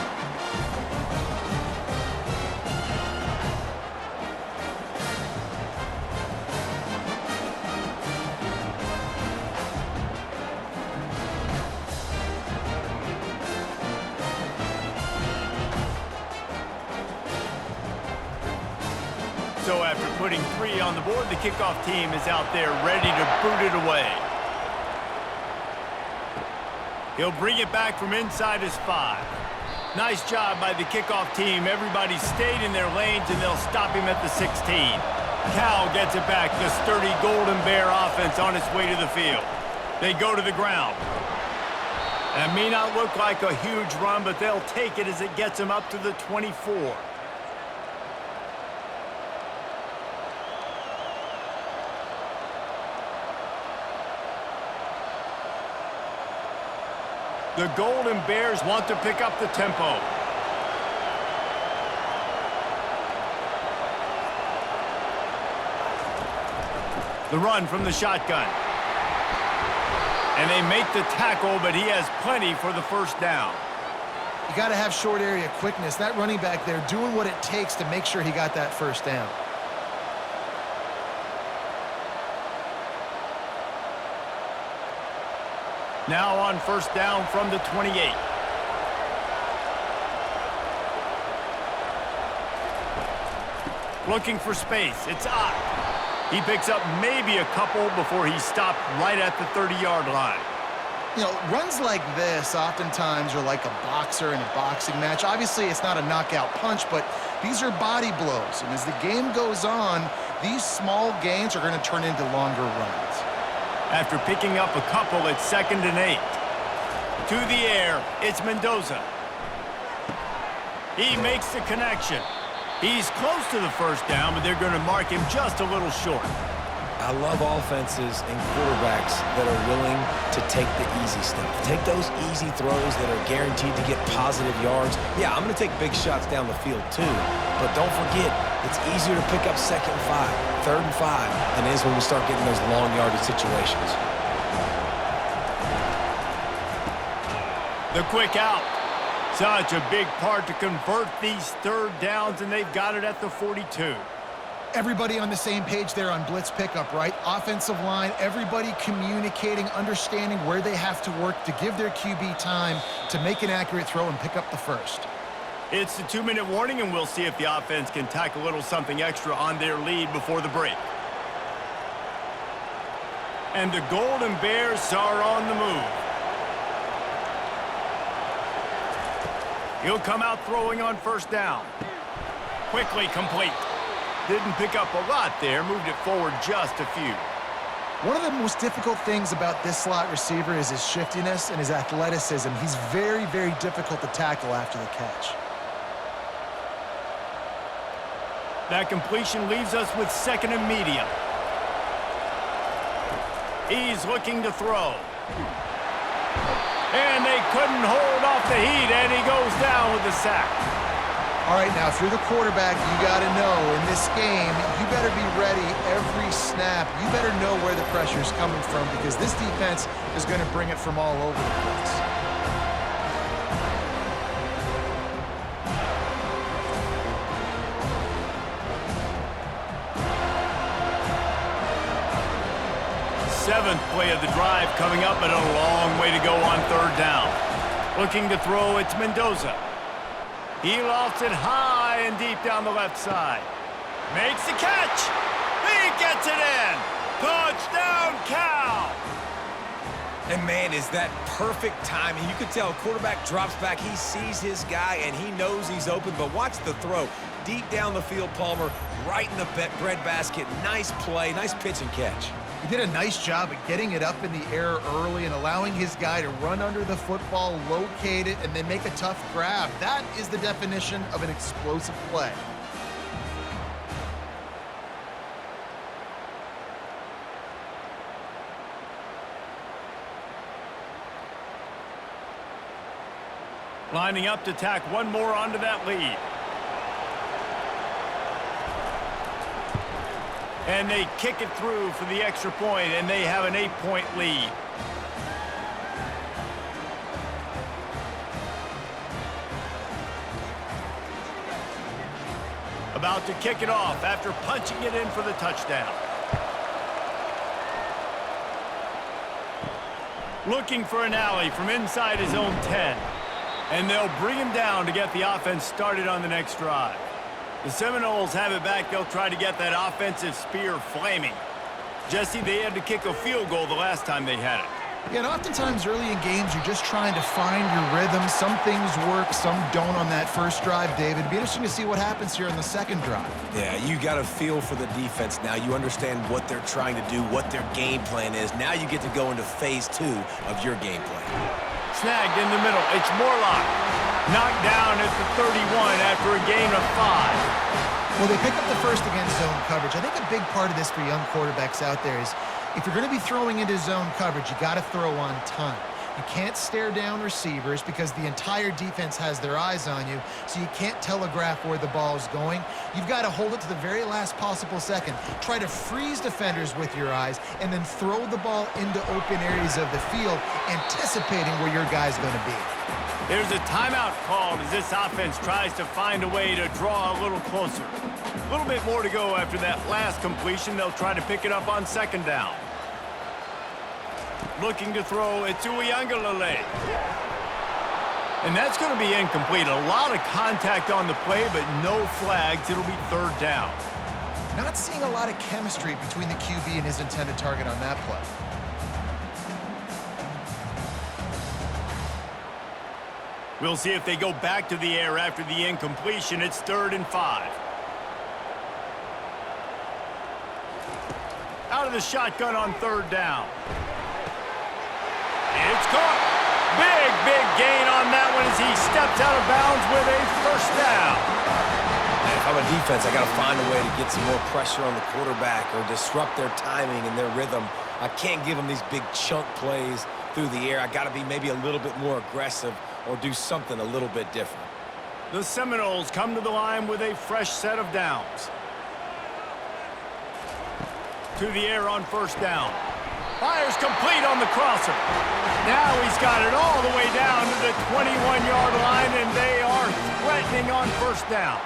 So after putting 3 on the board, the kickoff team is out there ready to boot it away. He'll bring it back from inside his 5. Nice job by the kickoff team. Everybody stayed in their lanes, and they'll stop him at the 16. Cal gets it back. The sturdy Golden Bear offense on its way to the field. They go to the ground. That may not look like a huge run, but they'll take it as it gets them up to the 24. The Golden Bears want to pick up the tempo. The run from the shotgun. And they make the tackle, but he has plenty for the 1st down. You got to have short area quickness. That running back there doing what it takes to make sure he got that 1st down. Now on first down from the 28. Looking for space. It's Ott. He picks up maybe a couple before he's stopped right at the 30-yard line. You know, runs like this oftentimes are like a boxer in a boxing match. Obviously, it's not a knockout punch, but these are body blows. And as the game goes on, these small gains are going to turn into longer runs. After picking up a couple, it's 2nd and 8. To the air, it's Mendoza. He makes the connection. He's close to the first down, but they're going to mark him just a little short. I love offenses and quarterbacks that are willing to take the easy stuff. Take those easy throws that are guaranteed to get positive yards. Yeah, I'm going to take big shots down the field too, but don't forget, it's easier to pick up 2nd and 5, 3rd and 5 than it is when we start getting those long yardage situations. The quick out. Such a big part to convert these 3rd downs, and they've got it at the 42. Everybody on the same page there on blitz pickup, right? Offensive line, everybody communicating, understanding where they have to work to give their QB time to make an accurate throw and pick up the first. It's the 2-minute warning, and we'll see if the offense can tack a little something extra on their lead before the break. And the Golden Bears are on the move. He'll come out throwing on first down. Quickly complete. Didn't pick up a lot there, moved it forward just a few. One of the most difficult things about this slot receiver is his shiftiness and his athleticism. He's very, very difficult to tackle after the catch. That completion leaves us with 2nd and medium. He's looking to throw. And they couldn't hold off the heat, and he goes down with the sack. All right, now, if you're the quarterback, you got to know in this game, you better be ready every snap. You better know where the pressure is coming from because this defense is going to bring it from all over the place. Seventh play of the drive coming up, and a long way to go on 3rd down. Looking to throw, it's Mendoza. He lofts it high and deep down the left side. Makes the catch. He gets it in. Touchdown, Cal. And man, is that perfect timing. You can tell quarterback drops back. He sees his guy, and he knows he's open. But watch the throw. Deep down the field, Palmer, right in the breadbasket. Nice play, nice pitch and catch. He did a nice job at getting it up in the air early and allowing his guy to run under the football, locate it, and then make a tough grab. That is the definition of an explosive play. Lining up to tack one more onto that lead. And they kick it through for the extra point, and they have an 8-point lead. About to kick it off after punching it in for the touchdown. Looking for an alley from inside his own 10. And they'll bring him down to get the offense started on the next drive. The Seminoles have it back. They'll try to get that offensive spear flaming. Jesse, they had to kick a field goal the last time they had it. Yeah, and oftentimes early in games, you're just trying to find your rhythm. Some things work, some don't on that first drive, David. It'd be interesting to see what happens here in the second drive. Yeah, you got a feel for the defense now. You understand what they're trying to do, what their game plan is. Now you get to go into phase 2 of your game plan. Snagged in the middle. It's Morlock. Knocked down at the 31 after a gain of 5. Well, they pick up the first against zone coverage. I think a big part of this for young quarterbacks out there is if you're going to be throwing into zone coverage, you got to throw on time. You can't stare down receivers because the entire defense has their eyes on you, so you can't telegraph where the ball is going. You've got to hold it to the very last possible second. Try to freeze defenders with your eyes and then throw the ball into open areas of the field, anticipating where your guy's going to be. There't a timeout called as this offense tries to find a way to draw a little closer. A little bit more to go after that last completion. They'll try to pick it up on second down. Looking to throw, it's Uiagalelei. And that's going to be incomplete. A lot of contact on the play, but no flags. It'll be third down. Not seeing a lot of chemistry between the QB and his intended target on that play. We'll see if they go back to the air after the incompletion. It's 3rd and 5. Out of the shotgun on 3rd down. It's caught. Big gain on that one as he steps out of bounds with a first down. And if I'm a defense, I got to find a way to get some more pressure on the quarterback or disrupt their timing and their rhythm. I can't give them these big chunk plays through the air. I got to be maybe a little bit more aggressive or do something a little bit different. The Seminoles come to the line with a fresh set of downs. To the air on 1st down. Fires complete on the crosser. Now he's got it all the way down to the 21-yard line, and they are threatening on 1st down.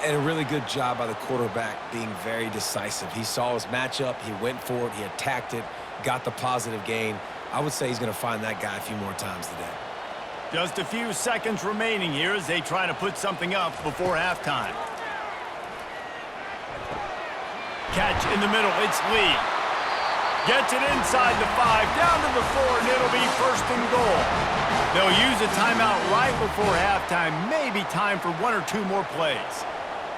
And a really good job by the quarterback being very decisive. He saw his matchup, he went for it, he attacked it, got the positive gain. I would say he's going to find that guy a few more times today. Just a few seconds remaining here as they try to put something up before halftime. Catch in the middle, it's Lee. Gets it inside the 5, down to the 4, and it'll be 1st and goal. They'll use a timeout right before halftime, maybe time for 1 or 2 more plays.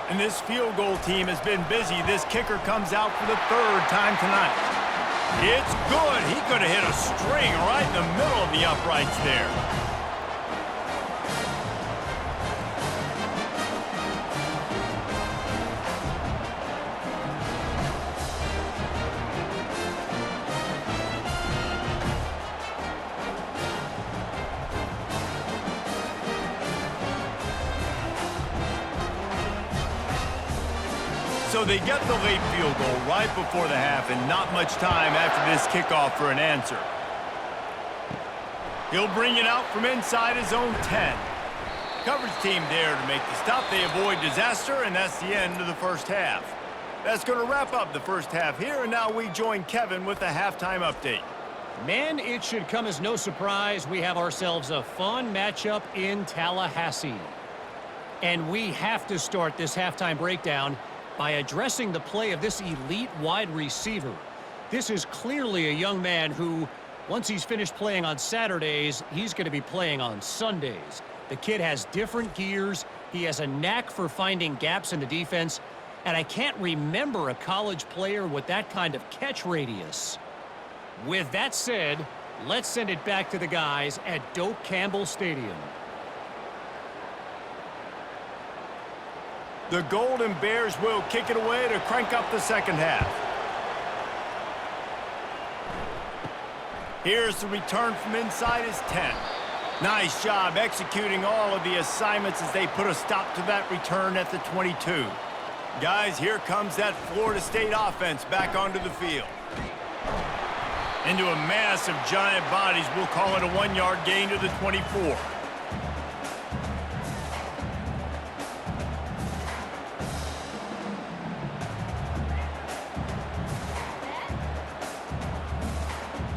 And this field goal team has been busy. This kicker comes out for the 3rd time tonight. It's good. He could have hit a string right in the middle of the uprights there. So they get the late field goal right before the half and not much time after this kickoff for an answer. He'll bring it out from inside his own 10. Coverage team there to make the stop. They avoid disaster, and that's the end of the 1st half. That's going to wrap up the 1st half here, and now we join Kevin with the halftime update. Man, it should come as no surprise. We have ourselves a fun matchup in Tallahassee. And we have to start this halftime breakdown by addressing the play of this elite wide receiver. This is clearly a young man who, once he's finished playing on Saturdays, he's going to be playing on Sundays. The kid has different gears. He has a knack for finding gaps in the defense. And I can't remember a college player with that kind of catch radius. With that said, let's send it back to the guys at Doak Campbell Stadium. The Golden Bears will kick it away to crank up the 2nd half. Here's the return from inside his 10. Nice job executing all of the assignments as they put a stop to that return at the 22. Guys, here comes that Florida State offense back onto the field. Into a mass of giant bodies, we'll call it a 1-yard gain to the 24.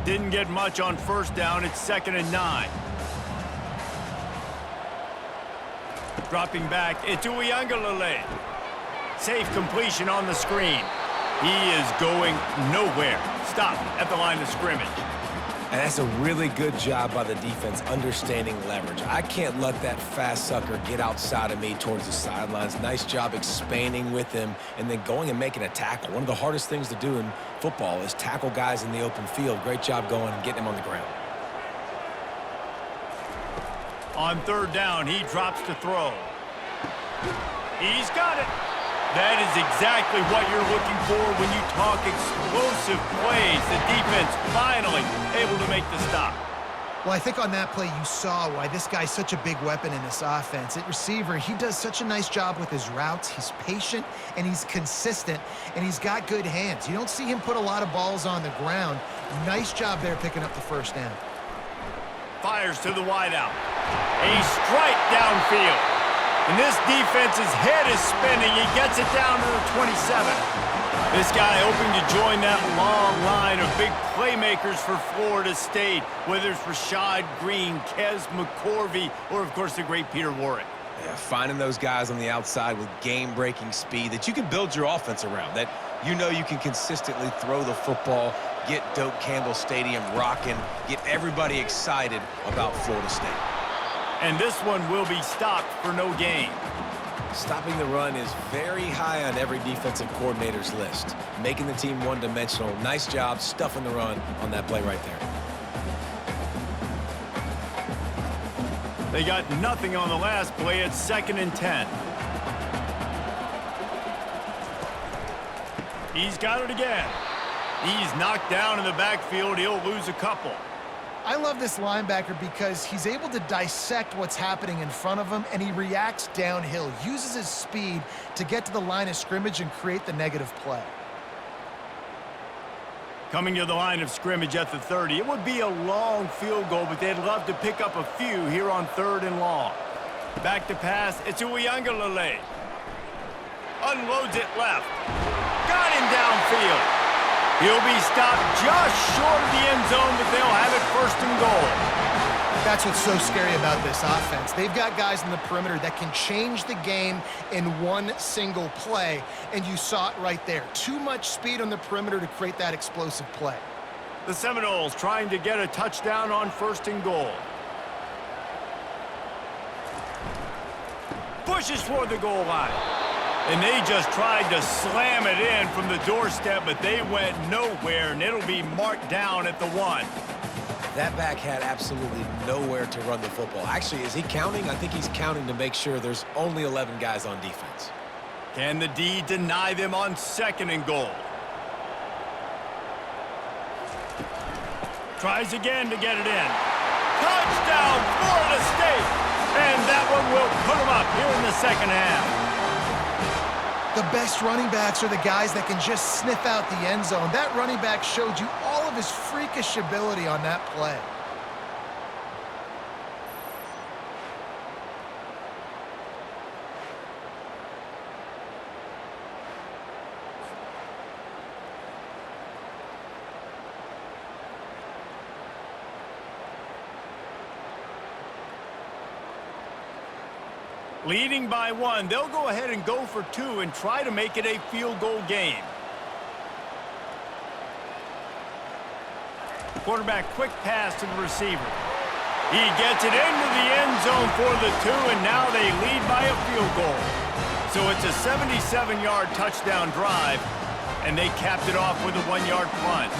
Didn't get much on 1st down. It's 2nd and 9. Dropping back, it's Uiagalelei. Safe completion on the screen. He is going nowhere. Stop at the line of scrimmage. And that's a really good job by the defense understanding leverage. I can't let that fast sucker get outside of me towards the sidelines. Nice job expanding with him and then going and making a tackle. One of the hardest things to do in football is tackle guys in the open field. Great job going and getting him on the ground. On 3rd down, he drops to throw. He's got it. That is exactly what you're looking for when you talk explosive plays. The defense finally able to make the stop. Well, I think on that play you saw why this guy's such a big weapon in this offense. At receiver, he does such a nice job with his routes. He's patient, and he's consistent, and he's got good hands. You don't see him put a lot of balls on the ground. Nice job there picking up the 1st down. Fires to the wideout. A strike downfield. And this defense's head is spinning. He gets it down to the 27. This guy hoping to join that long line of big playmakers for Florida State, whether it's Rashad Green, Kez McCorvey, or, of course, the great Peter Warrick. Yeah, finding those guys on the outside with game-breaking speed that you can build your offense around, that you know you can consistently throw the football, get Doak Campbell Stadium rocking, get everybody excited about Florida State. And this one will be stopped for no gain. Stopping the run is very high on every defensive coordinator's list. Making the team one-dimensional. Nice job stuffing the run on that play right there. They got nothing on the last play at 2nd and 10. He's got it again. He's knocked down in the backfield. He'll lose a couple. I love this linebacker because he's able to dissect what's happening in front of him, and he reacts downhill, uses his speed to get to the line of scrimmage and create the negative play. Coming to the line of scrimmage at the 30. It would be a long field goal, but they'd love to pick up a few here on 3rd and long. Back to pass. It's Uiagalelei. Unloads it left. Got him downfield. He'll be stopped just short of the end zone, but they'll have it 1st and goal. That's what's so scary about this offense. They've got guys in the perimeter that can change the game in one single play, and you saw it right there. Too much speed on the perimeter to create that explosive play. The Seminoles trying to get a touchdown on 1st and goal. Pushes for the goal line. And they just tried to slam it in from the doorstep, but they went nowhere, and it'll be marked down at the 1. That back had absolutely nowhere to run the football. Actually, is he counting? I think he's counting to make sure there's only 11 guys on defense. Can the D deny them on 2nd and goal? Tries again to get it in. Touchdown, Florida State! And that one will put them up here in the 2nd half. The best running backs are the guys that can just sniff out the end zone. That running back showed you all of his freakish ability on that play. Leading by 1, they'll go ahead and go for 2 and try to make it a field goal game. Quarterback quick pass to the receiver. He gets it into the end zone for the 2, and now they lead by a field goal. So it's a 77-yard touchdown drive, and they capped it off with a 1-yard plunge.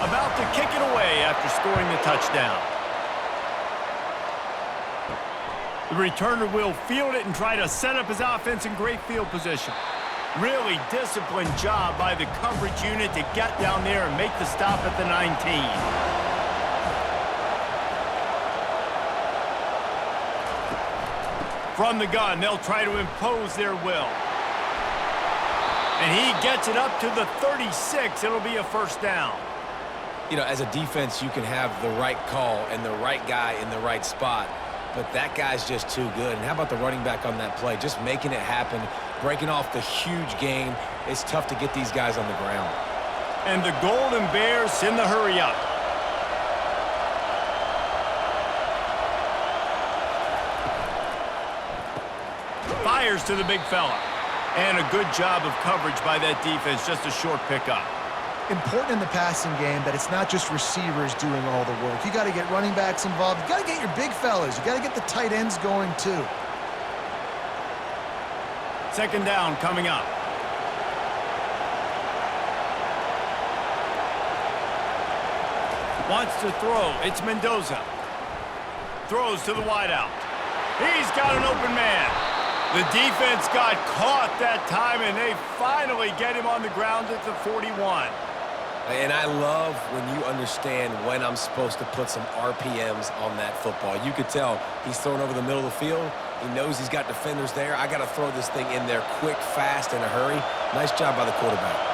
About to kick it away after scoring the touchdown. The returner will field it and try to set up his offense in great field position. Really disciplined job by the coverage unit to get down there and make the stop at the 19. From the gun, they'll try to impose their will. And he gets it up to the 36. It'll be a 1st down. You know, as a defense, you can have the right call and the right guy in the right spot. But that guy's just too good. And how about the running back on that play? Just making it happen, breaking off the huge gain. It's tough to get these guys on the ground. And the Golden Bears in the hurry up. Fires to the big fella. And a good job of coverage by that defense. Just a short pickup. Important in the passing game that it's not just receivers doing all the work. You got to get running backs involved. You got to get your big fellas. You got to get the tight ends going too. 2nd down coming up. Wants to throw. It's Mendoza. Throws to the wideout. He's got an open man. The defense got caught that time, and they finally get him on the ground at the 41. And I love when you understand when I'm supposed to put some RPMs on that football. You could tell he's throwing over the middle of the field. He knows he's got defenders there. I got to throw this thing in there quick, fast, in a hurry. Nice job by the quarterback.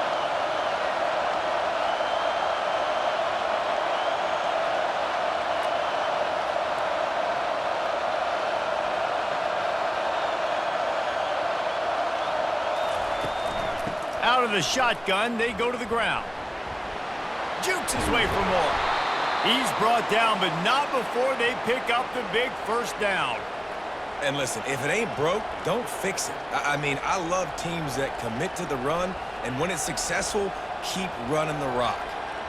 Out of the shotgun, they go to the ground. Jukes his way for more. He's brought down, but not before they pick up the big first down. And listen, if it ain't broke, don't fix it. I mean, I love teams that commit to the run, and when it's successful, keep running the rock.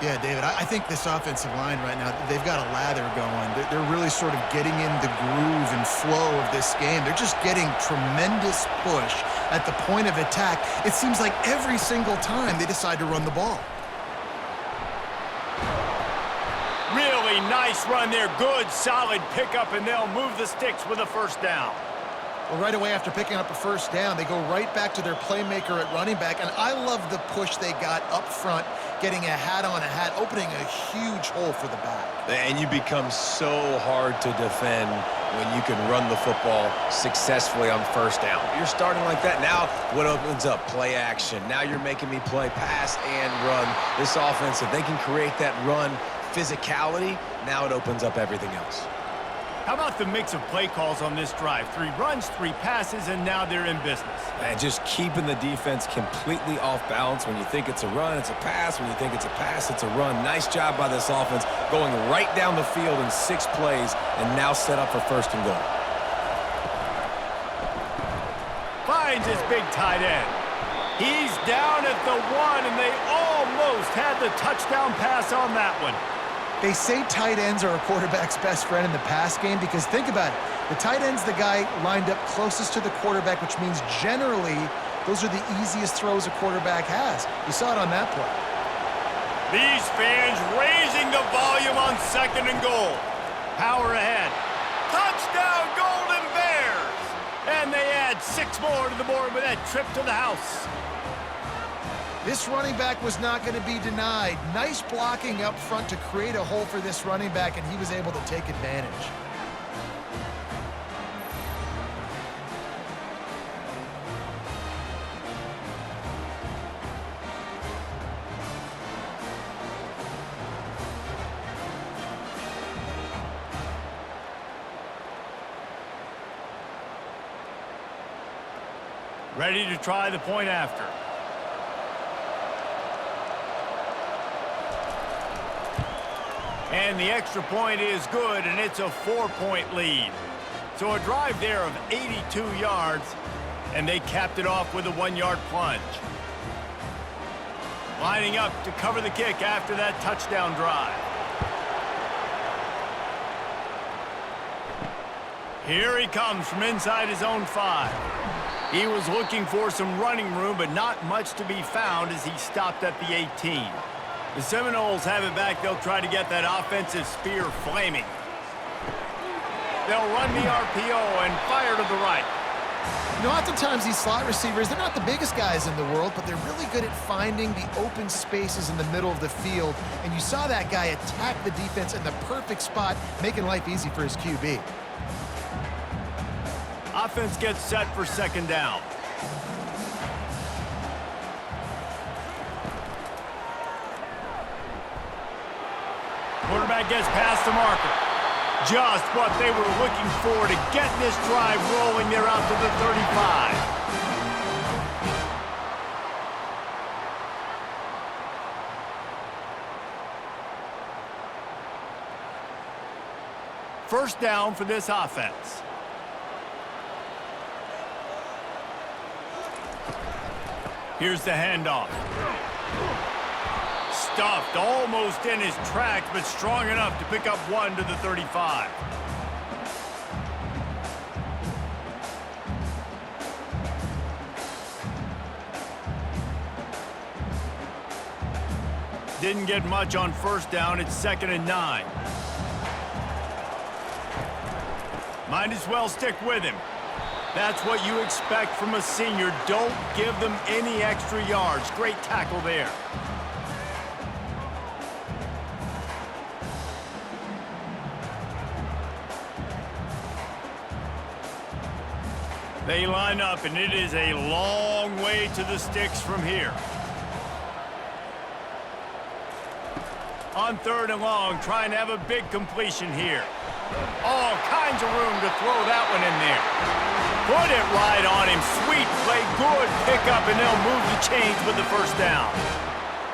Yeah, David, I think this offensive line right now, they've got a lather going. They're really sort of getting in the groove and flow of this game. They're just getting tremendous push at the point of attack. It seems like every single time they decide to run the ball. Really nice run there. Good, solid pickup, and they'll move the sticks with a first down. Well, right away after picking up a first down, they go right back to their playmaker at running back, and I love the push they got up front, getting a hat on a hat, opening a huge hole for the back. And you become so hard to defend when you can run the football successfully on first down. You're starting like that. Now what opens up? Play action. Now you're making me play pass and run. This offense, if they can create that run physicality, now it opens up everything else. How about the mix of play calls on this drive? 3 runs, 3 passes, and now they're in business. And just keeping the defense completely off balance. When you think it's a run, it's a pass. When you think it's a pass, it's a run. Nice job by this offense, going right down the field in 6 plays and now set up for first and goal. Finds his big tight end. He's down at the 1, and they almost had the touchdown pass on that one. They say tight ends are a quarterback's best friend in the pass game because think about it. The tight end's the guy lined up closest to the quarterback, which means generally those are the easiest throws a quarterback has. You saw it on that play. These fans raising the volume on 2nd and goal. Power ahead. Touchdown, Golden Bears! And they add 6 more to the board with that trip to the house. This running back was not going to be denied. Nice blocking up front to create a hole for this running back, and he was able to take advantage. Ready to try the point after. And the extra point is good, and it's a 4-point lead. So a drive there of 82 yards, and they capped it off with a 1-yard plunge. Lining up to cover the kick after that touchdown drive. Here he comes from inside his own 5. He was looking for some running room, but not much to be found as he stopped at the 18. The Seminoles have it back. They'll try to get that offensive spear flaming. They'll run the RPO and fire to the right. You know, oftentimes these slot receivers, they're not the biggest guys in the world, but they're really good at finding the open spaces in the middle of the field. And you saw that guy attack the defense in the perfect spot, making life easy for his QB. Offense gets set for 2nd down. Quarterback gets past the marker. Just what they were looking for to get this drive rolling. They're out to the 35. First down for this offense. Here's the handoff. Stuffed almost in his tracks, but strong enough to pick up 1 to the 35. Didn't get much on first down. It's 2nd and 9. Might as well stick with him. That's what you expect from a senior. Don't give them any extra yards. Great tackle there. They line up, and it is a long way to the sticks from here. On 3rd and long, trying to have a big completion here. All kinds of room to throw that one in there. Put it right on him. Sweet play, good pickup, and they'll move the chains with the first down.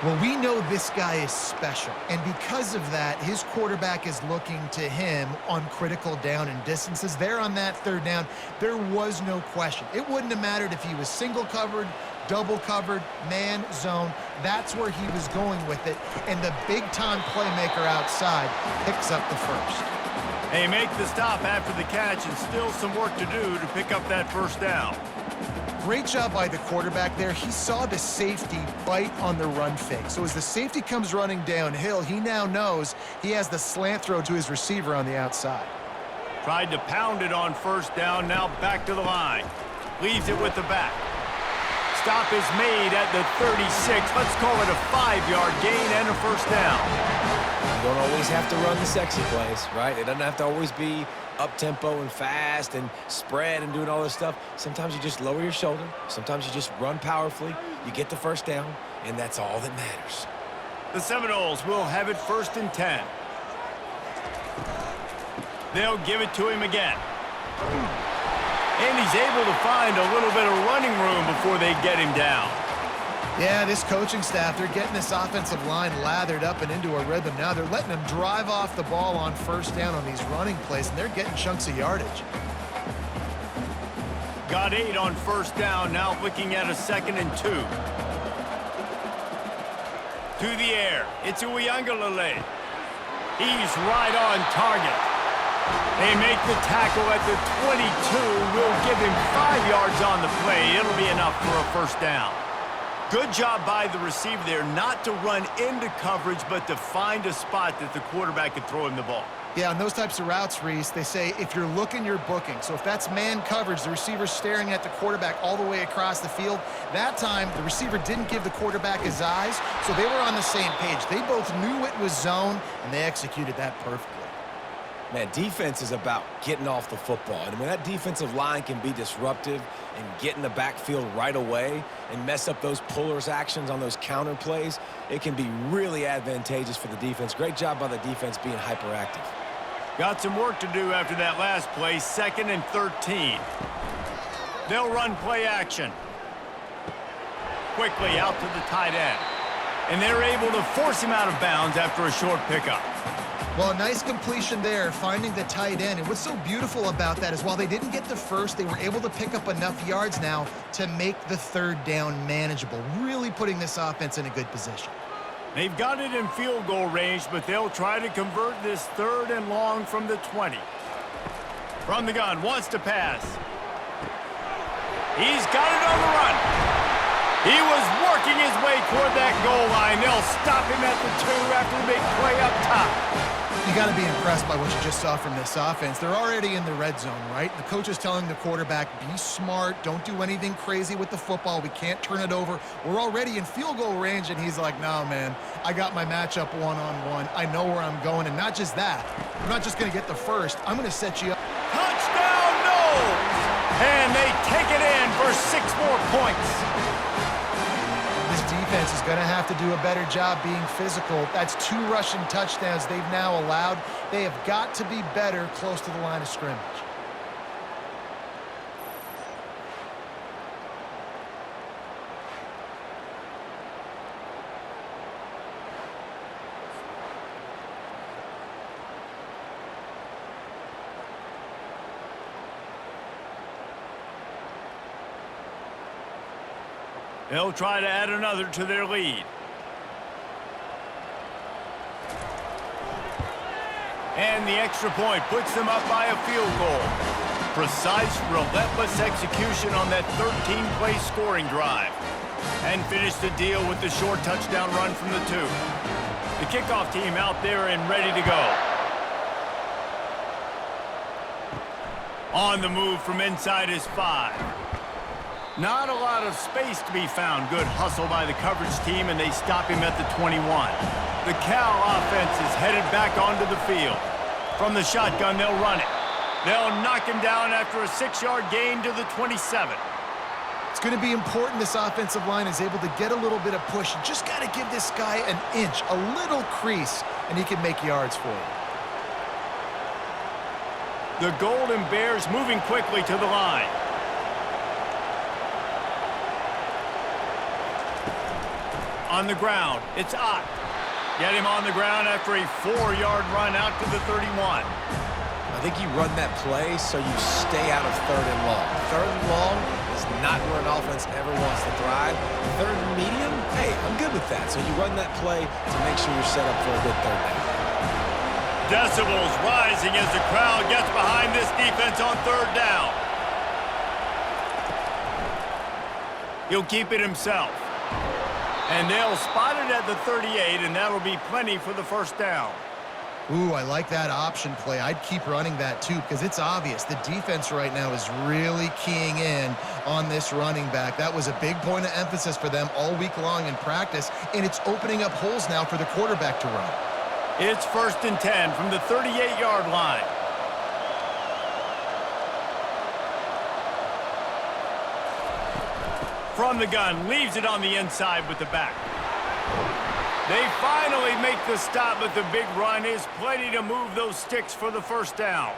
Well, we know this guy is special, and because of that, his quarterback is looking to him on critical down and distances. There on that third down, there was no question. It wouldn't have mattered if he was single covered, double covered, man, zone. That's where he was going with it, and the big-time playmaker outside picks up the first. They make the stop after the catch, and still some work to do to pick up that first down. Great job by the quarterback there. He saw the safety bite on the run fake. So as the safety comes running downhill, he now knows he has the slant throw to his receiver on the outside. Tried to pound it on first down, now back to the line. Leaves it with the back. Stop is made at the 36. Let's call it a 5-yard gain and a first down. You don't always have to run the sexy plays, right? It doesn't have to always be up-tempo and fast and spread and doing all this stuff. Sometimes you just lower your shoulder. Sometimes you just run powerfully. You get the first down, and that's all that matters. The Seminoles will have it 1st and 10. They'll give it to him again. And he's able to find a little bit of running room before they get him down. Yeah, this coaching staff, they're getting this offensive line lathered up and into a rhythm now. They're letting them drive off the ball on first down on these running plays, and they're getting chunks of yardage. Got 8 on first down, now looking at a 2nd and 2. To the air, it's Uiagalelei. He's right on target. They make the tackle at the 22. Will give him 5 yards on the play. It'll be enough for a first down. Good job by the receiver there not to run into coverage, but to find a spot that the quarterback could throw him the ball. Yeah, on those types of routes, Reese, they say if you're looking, you're booking. So if that's man coverage, the receiver's staring at the quarterback all the way across the field. That time, the receiver didn't give the quarterback his eyes, so they were on the same page. They both knew it was zone, and they executed that perfectly. Man, defense is about getting off the football. And when that defensive line can be disruptive and get in the backfield right away and mess up those pullers actions on those counter plays, it can be really advantageous for the defense. Great job by the defense being hyperactive. Got some work to do after that last play, 2nd and 13. They'll run play action. Quickly out to the tight end. And they're able to force him out of bounds after a short pickup. Well, a nice completion there, finding the tight end. And what's so beautiful about that is while they didn't get the first, they were able to pick up enough yards now to make the third down manageable, really putting this offense in a good position. They've got it in field goal range, but they'll try to convert this 3rd and long from the 20. From the gun, wants to pass. He's got it on the run. He was working his way toward that goal line. They'll stop him at the 2 after the big play up top. You got to be impressed by what you just saw from this offense. They're already in the red zone, right? The coach is telling the quarterback, be smart, don't do anything crazy with the football. We can't turn it over. We're already in field goal range, and he's like, no, man, I got my matchup one-on-one. I know where I'm going, and not just that. I'm not just going to get the first. I'm going to set you up. Touchdown, Noles! And they take it in for 6 more points. Defense is going to have to do a better job being physical. That's 2 rushing touchdowns they've now allowed. They have got to be better close to the line of scrimmage. They'll try to add another to their lead. And the extra point puts them up by a field goal. Precise, relentless execution on that 13-play scoring drive. And finish the deal with the short touchdown run from the 2. The kickoff team out there and ready to go. On the move from inside his 5. Not a lot of space to be found. Good hustle by the coverage team, and they stop him at the 21. The Cal offense is headed back onto the field. From the shotgun, they'll run it. They'll knock him down after a 6-yard gain to the 27. It's going to be important this offensive line is able to get a little bit of push. You just got to give this guy an inch, a little crease, and he can make yards for you. The Golden Bears moving quickly to the line. On the ground, it's Ott. Get him on the ground after a 4-yard run out to the 31. I think you run that play so you stay out of 3rd and long. 3rd and long is not where an offense ever wants to thrive. 3rd and medium, hey, I'm good with that. So you run that play to make sure you're set up for a good 3rd down. Decibels rising as the crowd gets behind this defense on 3rd down. He'll keep it himself. And they'll spot it at the 38, and that'll be plenty for the 1st down. Ooh, I like that option play. I'd keep running that too because it's obvious the defense right now is really keying in on this running back. That was a big point of emphasis for them all week long in practice, and it's opening up holes now for the quarterback to run. It's 1st and 10 from the 38-yard line. From the gun, leaves it on the inside with the back. They finally make the stop, but the big run is plenty to move those sticks for the 1st down.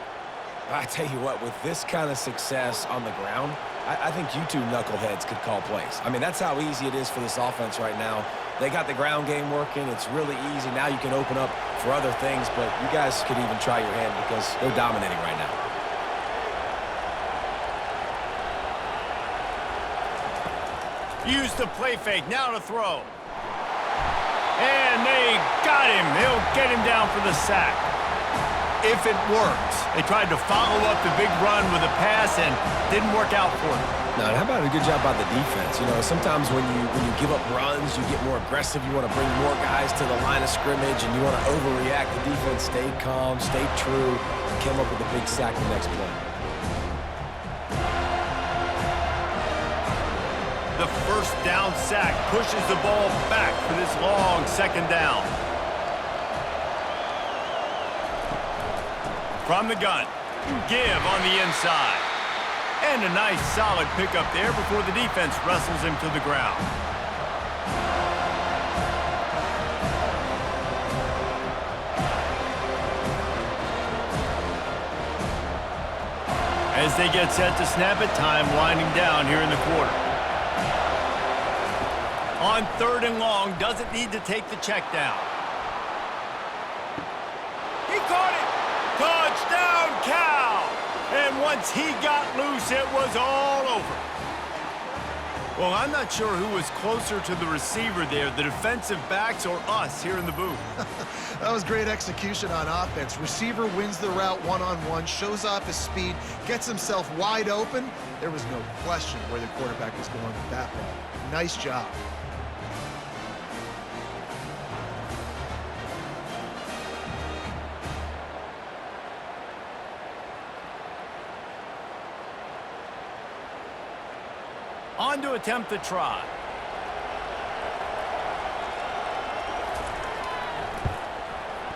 I tell you what, with this kind of success on the ground, I think you two knuckleheads could call plays. I mean, that's how easy it is for this offense right now. They got the ground game working. It's really easy. Now you can open up for other things, but you guys could even try your hand because they're dominating right now. Use the play fake, now to throw. And they got him. He'll get him down for the sack. If it works. They tried to follow up the big run with a pass and didn't work out for them. No, and how about a good job by the defense? You know, sometimes when you give up runs, you get more aggressive. You want to bring more guys to the line of scrimmage, and you want to overreact. The defense stayed calm, stayed true, and came up with a big sack the next play. The 1st down sack pushes the ball back for this long 2nd down. From the gun, give on the inside. And a nice solid pickup there before the defense wrestles him to the ground. As they get set to snap it, time winding down here in the quarter. On 3rd and long, doesn't need to take the check down. He caught it! Touchdown, Cal! And once he got loose, it was all over. Well, I'm not sure who was closer to the receiver there, the defensive backs or us here in the booth. That was great execution on offense. Receiver wins the route one-on-one, shows off his speed, gets himself wide open. There was no question where the quarterback was going with that ball. Nice job. On to attempt the try.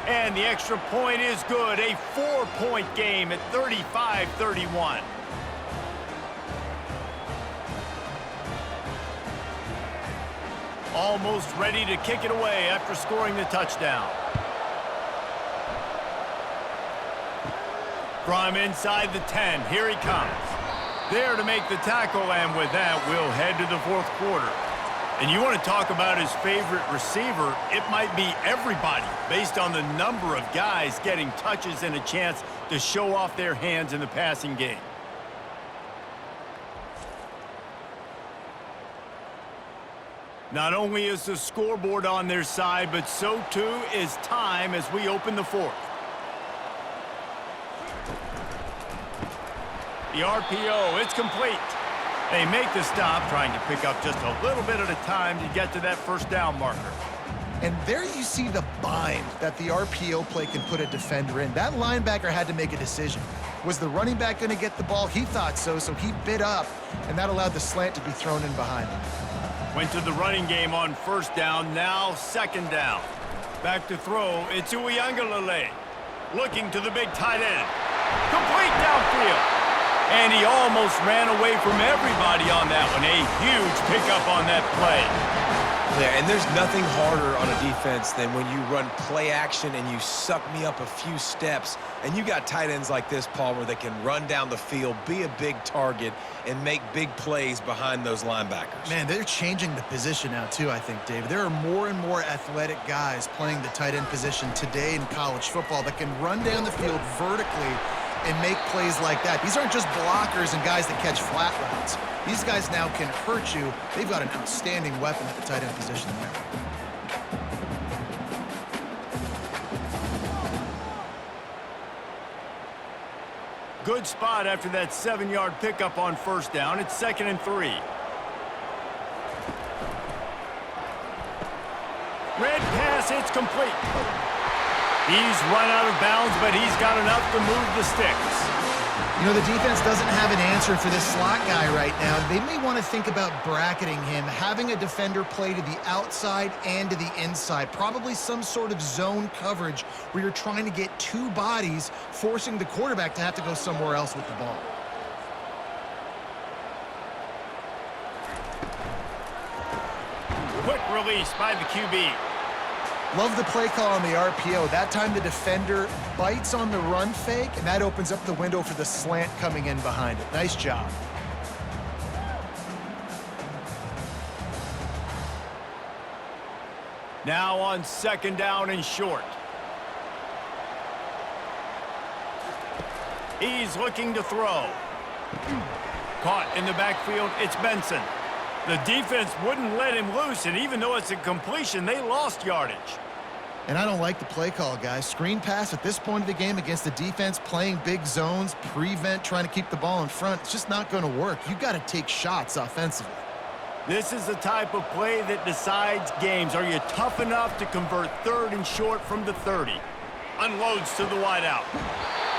And the extra point is good. A 4-point game at 35-31. Almost ready to kick it away after scoring the touchdown. From inside the 10, here he comes. There to make the tackle, and with that, we'll head to the 4th quarter. And you want to talk about his favorite receiver, it might be everybody based on the number of guys getting touches and a chance to show off their hands in the passing game. Not only is the scoreboard on their side, but so too is time as we open the 4th. The RPO, it's complete. They make the stop, trying to pick up just a little bit at a time to get to that 1st down marker. And there you see the bind that the RPO play can put a defender in. That linebacker had to make a decision. Was the running back going to get the ball? He thought so, so he bit up, and that allowed the slant to be thrown in behind him. Went to the running game on 1st down, now 2nd down. Back to throw, it's Uiagalelei. Looking to the big tight end. Complete downfield. And he almost ran away from everybody on that one. A huge pickup on that play. Yeah, and there's nothing harder on a defense than when you run play action and you suck me up a few steps, and you got tight ends like this, Palmer, that can run down the field, be a big target, and make big plays behind those linebackers. Man, they're changing the position now, too, I think, David. There are more and more athletic guys playing the tight end position today in college football that can run down the field vertically and make plays like that. These aren't just blockers and guys that catch flat routes. These guys now can hurt you. They've got an outstanding weapon at the tight end position there. Good spot after that 7-yard pickup on first down. It's 2nd and 3. Red pass, it's complete. He's run out of bounds, but he's got enough to move the sticks. You know, the defense doesn't have an answer for this slot guy right now. They may want to think about bracketing him, having a defender play to the outside and to the inside. Probably some sort of zone coverage where you're trying to get two bodies, forcing the quarterback to have to go somewhere else with the ball. Quick release by the QB. Love the play call on the RPO. That time the defender bites on the run fake, and that opens up the window for the slant coming in behind it. Nice job. Now on 2nd down and short. He's looking to throw. Caught in the backfield, it's Benson. The defense wouldn't let him loose, and even though it's a completion, they lost yardage. And I don't like the play call, guys. Screen pass at this point of the game against the defense playing big zones, prevent, trying to keep the ball in front. It's just not going to work. You've got to take shots offensively. This is the type of play that decides games. Are you tough enough to convert 3rd and short from the 30? Unloads to the wideout.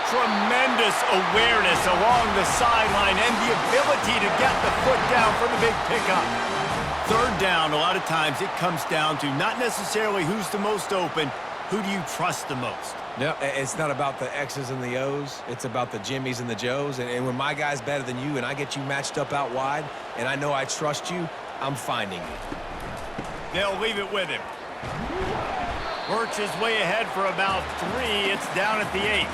Tremendous awareness along the sideline and the ability to get the foot down for the big pickup. 3rd down, a lot of times it comes down to not necessarily who's the most open, who do you trust the most? No, it's not about the X's and the O's. It's about the Jimmies and the Joes. And when my guy's better than you and I get you matched up out wide and I know I trust you, I'm finding you. They'll leave it with him. Works his way ahead for about 3. It's down at the 8.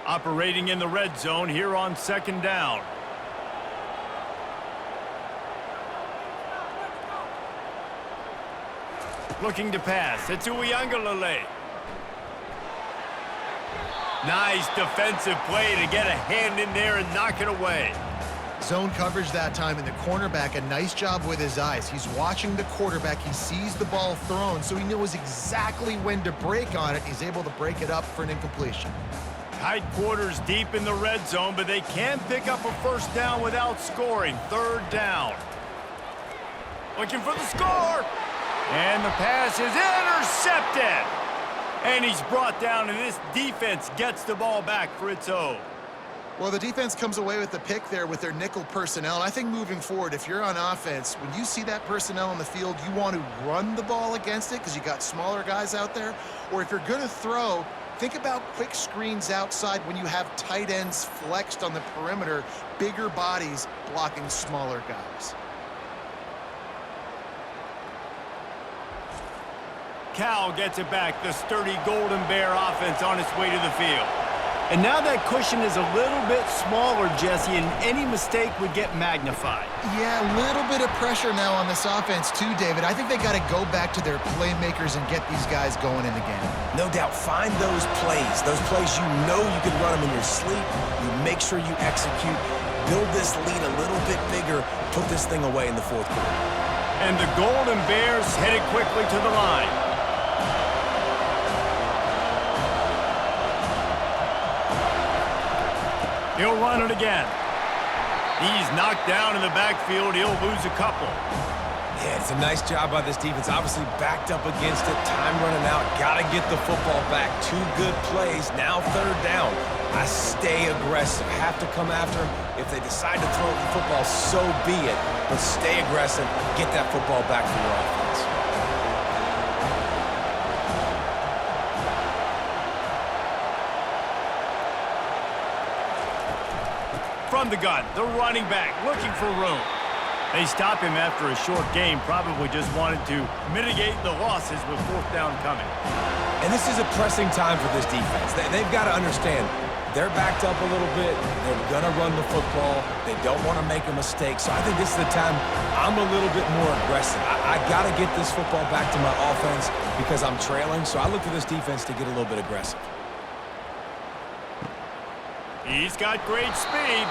Operating in the red zone here on 2nd down. Looking to pass. It's Uiagalelei. Nice defensive play to get a hand in there and knock it away. Zone coverage that time, and the cornerback, a nice job with his eyes. He's watching the quarterback. He sees the ball thrown, so he knows exactly when to break on it. He's able to break it up for an incompletion. Tight quarters deep in the red zone, but they can pick up a first down without scoring. 3rd down. Looking for the score. And the pass is intercepted. And he's brought down, and this defense gets the ball back for its own. Well, the defense comes away with the pick there with their nickel personnel. And I think moving forward, if you're on offense, when you see that personnel on the field, you want to run the ball against it because you got smaller guys out there. Or if you're going to throw, think about quick screens outside when you have tight ends flexed on the perimeter, bigger bodies blocking smaller guys. Cal gets it back. The sturdy Golden Bear offense on its way to the field. And now that cushion is a little bit smaller, Jesse, and any mistake would get magnified. Yeah, a little bit of pressure now on this offense too, David. I think they got to go back to their playmakers and get these guys going in the game. No doubt, find those plays you know you can run them in your sleep. You make sure you execute, build this lead a little bit bigger, put this thing away in the 4th quarter. And the Golden Bears headed quickly to the line. He'll run it again. He's knocked down in the backfield. He'll lose a couple. Yeah, it's a nice job by this defense. Obviously backed up against it. Time running out. Got to get the football back. 2 good plays. Now 3rd down. I stay aggressive. Have to come after him. If they decide to throw the football, so be it. But stay aggressive. Get that football back for your offense. from the gun, the running back looking for room. They stop him after a short game, probably just wanted to mitigate the losses with fourth down coming. And this is a pressing time for this defense. They've got to understand they're backed up a little bit. They're going to run the football. They don't want to make a mistake. So I think this is the time I'm a little bit more aggressive. I got to get this football back to my offense because I'm trailing. So I look to this defense to get a little bit aggressive. He's got great speed.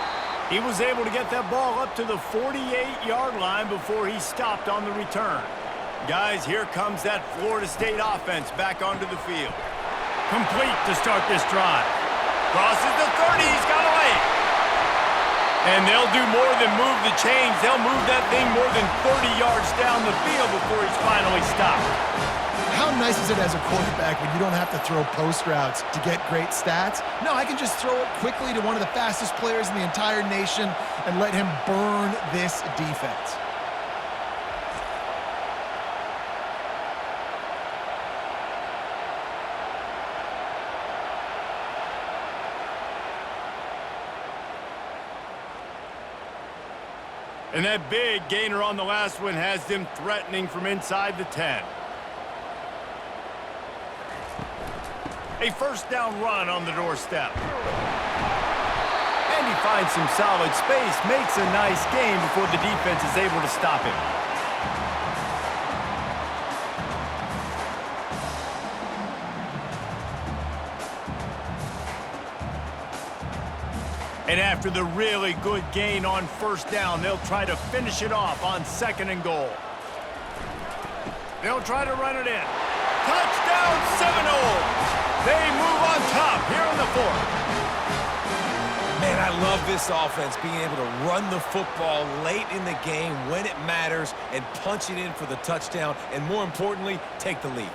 He was able to get that ball up to the 48-yard line before he stopped on the return. Guys, here comes that Florida State offense back onto the field. Complete to start this drive. Crosses the 30, he's got a lane. And they'll do more than move the chains. They'll move that thing more than 30 yards down the field before he's finally stopped. How nice is it as a quarterback when you don't have to throw post routes to get great stats? No, I can just throw it quickly to one of the fastest players in the entire nation and let him burn this defense. And that big gainer on the last one has them threatening from inside the 10. A first down run on the doorstep. And he finds some solid space, makes a nice gain before the defense is able to stop him. And after the really good gain on first down, they'll try to finish it off on 2nd and goal. They'll try to run it in. Touchdown, Seminoles! They move on top here in the 4th. Man, I love this offense, being able to run the football late in the game when it matters and punch it in for the touchdown, and more importantly, take the lead.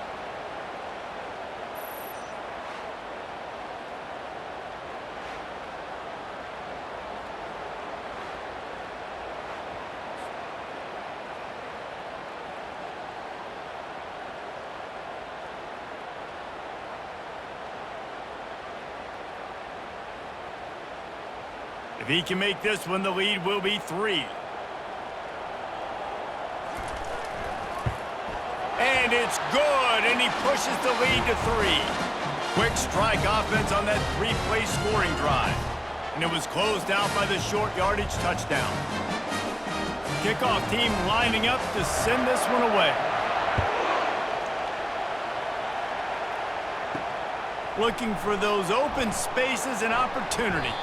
If he can make this one, the lead will be 3. And it's good, and he pushes the lead to 3. Quick strike offense on that 3-play scoring drive. And it was closed out by the short yardage touchdown. Kickoff team lining up to send this one away. Looking for those open spaces and opportunity.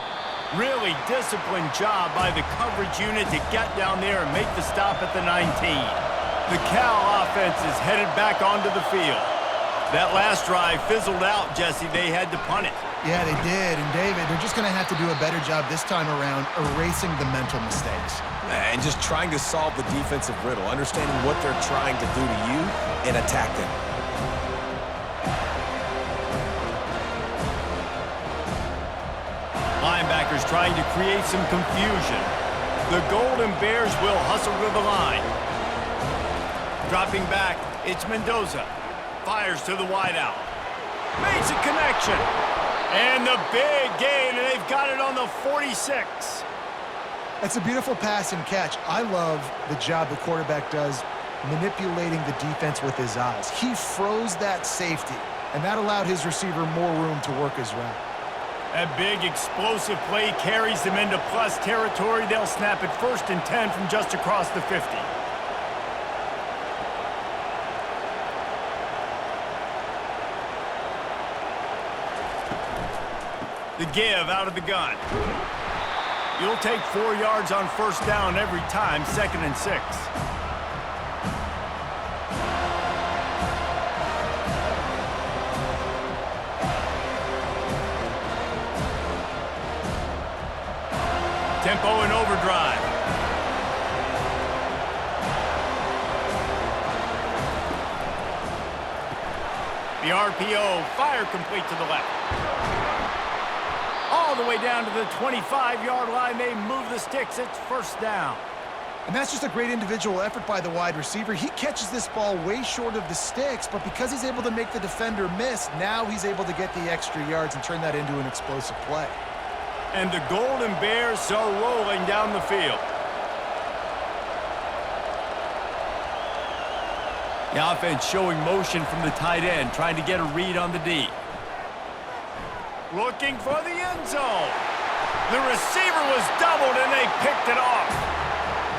Really disciplined job by the coverage unit to get down there and make the stop at the 19. The Cal offense is headed back onto the field. That last drive fizzled out, Jesse. They had to punt it. Yeah, they did. And, David, they're just going to have to do a better job this time around erasing the mental mistakes. And just trying to solve the defensive riddle, understanding what they're trying to do to you and attack them. Linebackers trying to create some confusion. The Golden Bears will hustle to the line. Dropping back, it's Mendoza. Fires to the wideout. Makes a connection. And the big gain, and they've got it on the 46. It's a beautiful pass and catch. I love the job the quarterback does manipulating the defense with his eyes. He froze that safety, and that allowed his receiver more room to work his route. That big explosive play carries them into plus territory. They'll snap it 1st and 10 from just across the 50. The give out of the gun. You'll take 4 yards on first down every time, 2nd and 6. Tempo and overdrive. The RPO, fire complete to the left. All the way down to the 25-yard line. They move the sticks. It's first down. And that's just a great individual effort by the wide receiver. He catches this ball way short of the sticks, but because he's able to make the defender miss, now he's able to get the extra yards and turn that into an explosive play. And the Golden Bears are rolling down the field. The offense showing motion from the tight end, trying to get a read on the D. Looking for the end zone. The receiver was doubled, and they picked it off.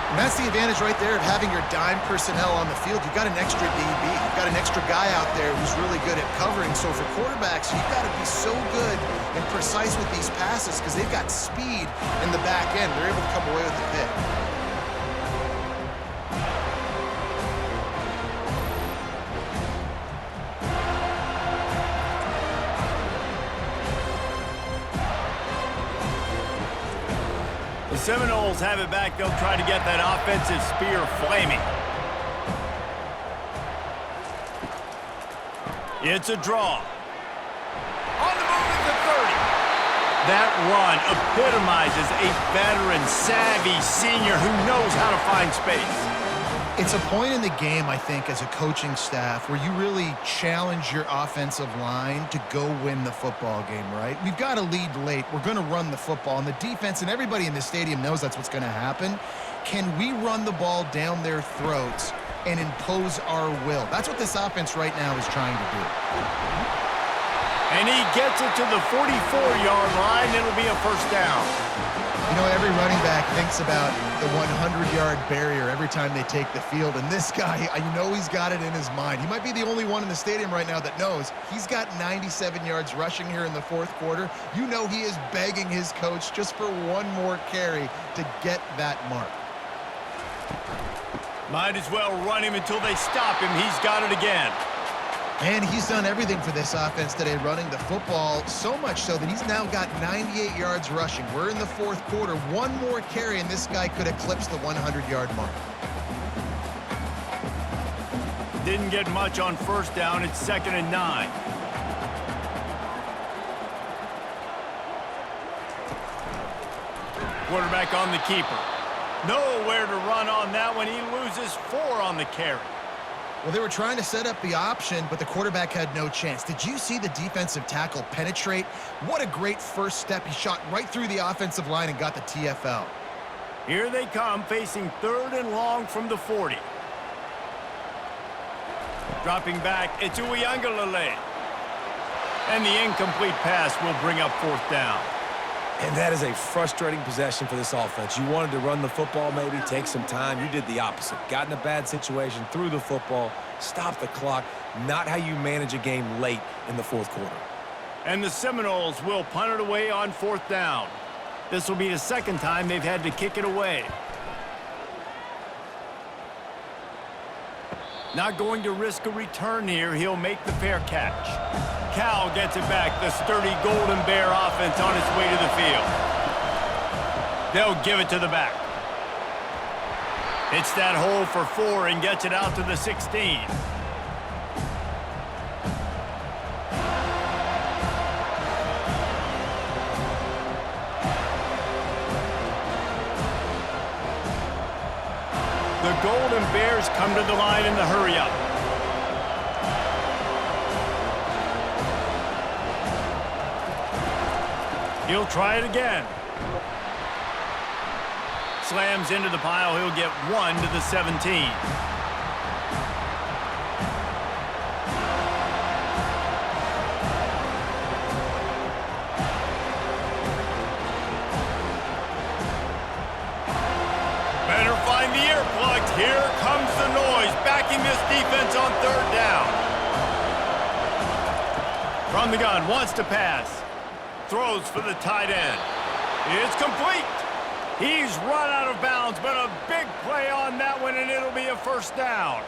And that's the advantage right there of having your dime personnel on the field. You've got an extra DB. You've got an extra guy out there who's really good at covering. So for quarterbacks, you've got to be so good and precise with these passes because they've got speed in the back end. They're able to come away with the pick. The Seminoles have it back. They'll try to get that offensive spear flaming. It's a draw. On the move at the 30. That run epitomizes a veteran, savvy senior who knows how to find space. It's a point in the game, I think, as a coaching staff where you really challenge your offensive line to go win the football game, right? We've got to lead late. We're going to run the football. And the defense and everybody in the stadium knows that's what's going to happen. Can we run the ball down their throats and impose our will? That's what this offense right now is trying to do. And he gets it to the 44-yard line. It'll be a first down. You know, every running back thinks about the 100-yard barrier every time they take the field. And this guy, I know he's got it in his mind. He might be the only one in the stadium right now that knows he's got 97 yards rushing here in the fourth quarter. You know he is begging his coach just for one more carry to get that mark. Might as well run him until they stop him. He's got it again. And he's done everything for this offense today, running the football, so much so that he's now got 98 yards rushing. We're in the fourth quarter. One more carry, and this guy could eclipse the 100-yard mark. Didn't get much on first down. It's 2nd and 9. Quarterback on the keeper. Nowhere to run on that one. He loses 4 on the carry. Well, they were trying to set up the option, but the quarterback had no chance. Did you see the defensive tackle penetrate? What a great first step. He shot right through the offensive line and got the TFL. Here they come, facing 3rd and long from the 40. Dropping back, it's Uiagalelei. And the incomplete pass will bring up 4th down. And that is a frustrating possession for this offense. You wanted to run the football, maybe take some time. You did the opposite. Got in a bad situation, threw the football, stopped the clock. Not how you manage a game late in the fourth quarter. And the Seminoles will punt it away on 4th down. This will be the 2nd time they've had to kick it away. Not going to risk a return here. He'll make the fair catch. Cal gets it back. The sturdy Golden Bear offense on its way to the field. They'll give it to the back. Hits that hole for 4 and gets it out to the 16. The Golden Bears come to the line in the hurry-up. He'll try it again. Slams into the pile. He'll get 1 to the 17. Better find the earplugs. Here comes the noise, backing this defense on 3rd down. From the gun, wants to pass. Throws for the tight end. It's complete. He's run out of bounds, but a big play on that one, and it'll be a 1st down.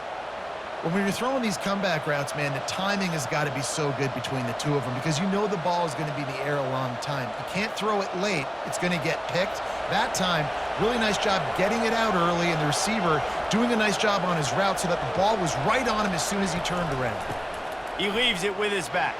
When you're throwing these comeback routes, man, the timing has got to be so good between the two of them because you know the ball is going to be in the air a long time. You can't throw it late. It's going to get picked. That time, really nice job getting it out early, and the receiver doing a nice job on his route so that the ball was right on him as soon as he turned around. He leaves it with his back.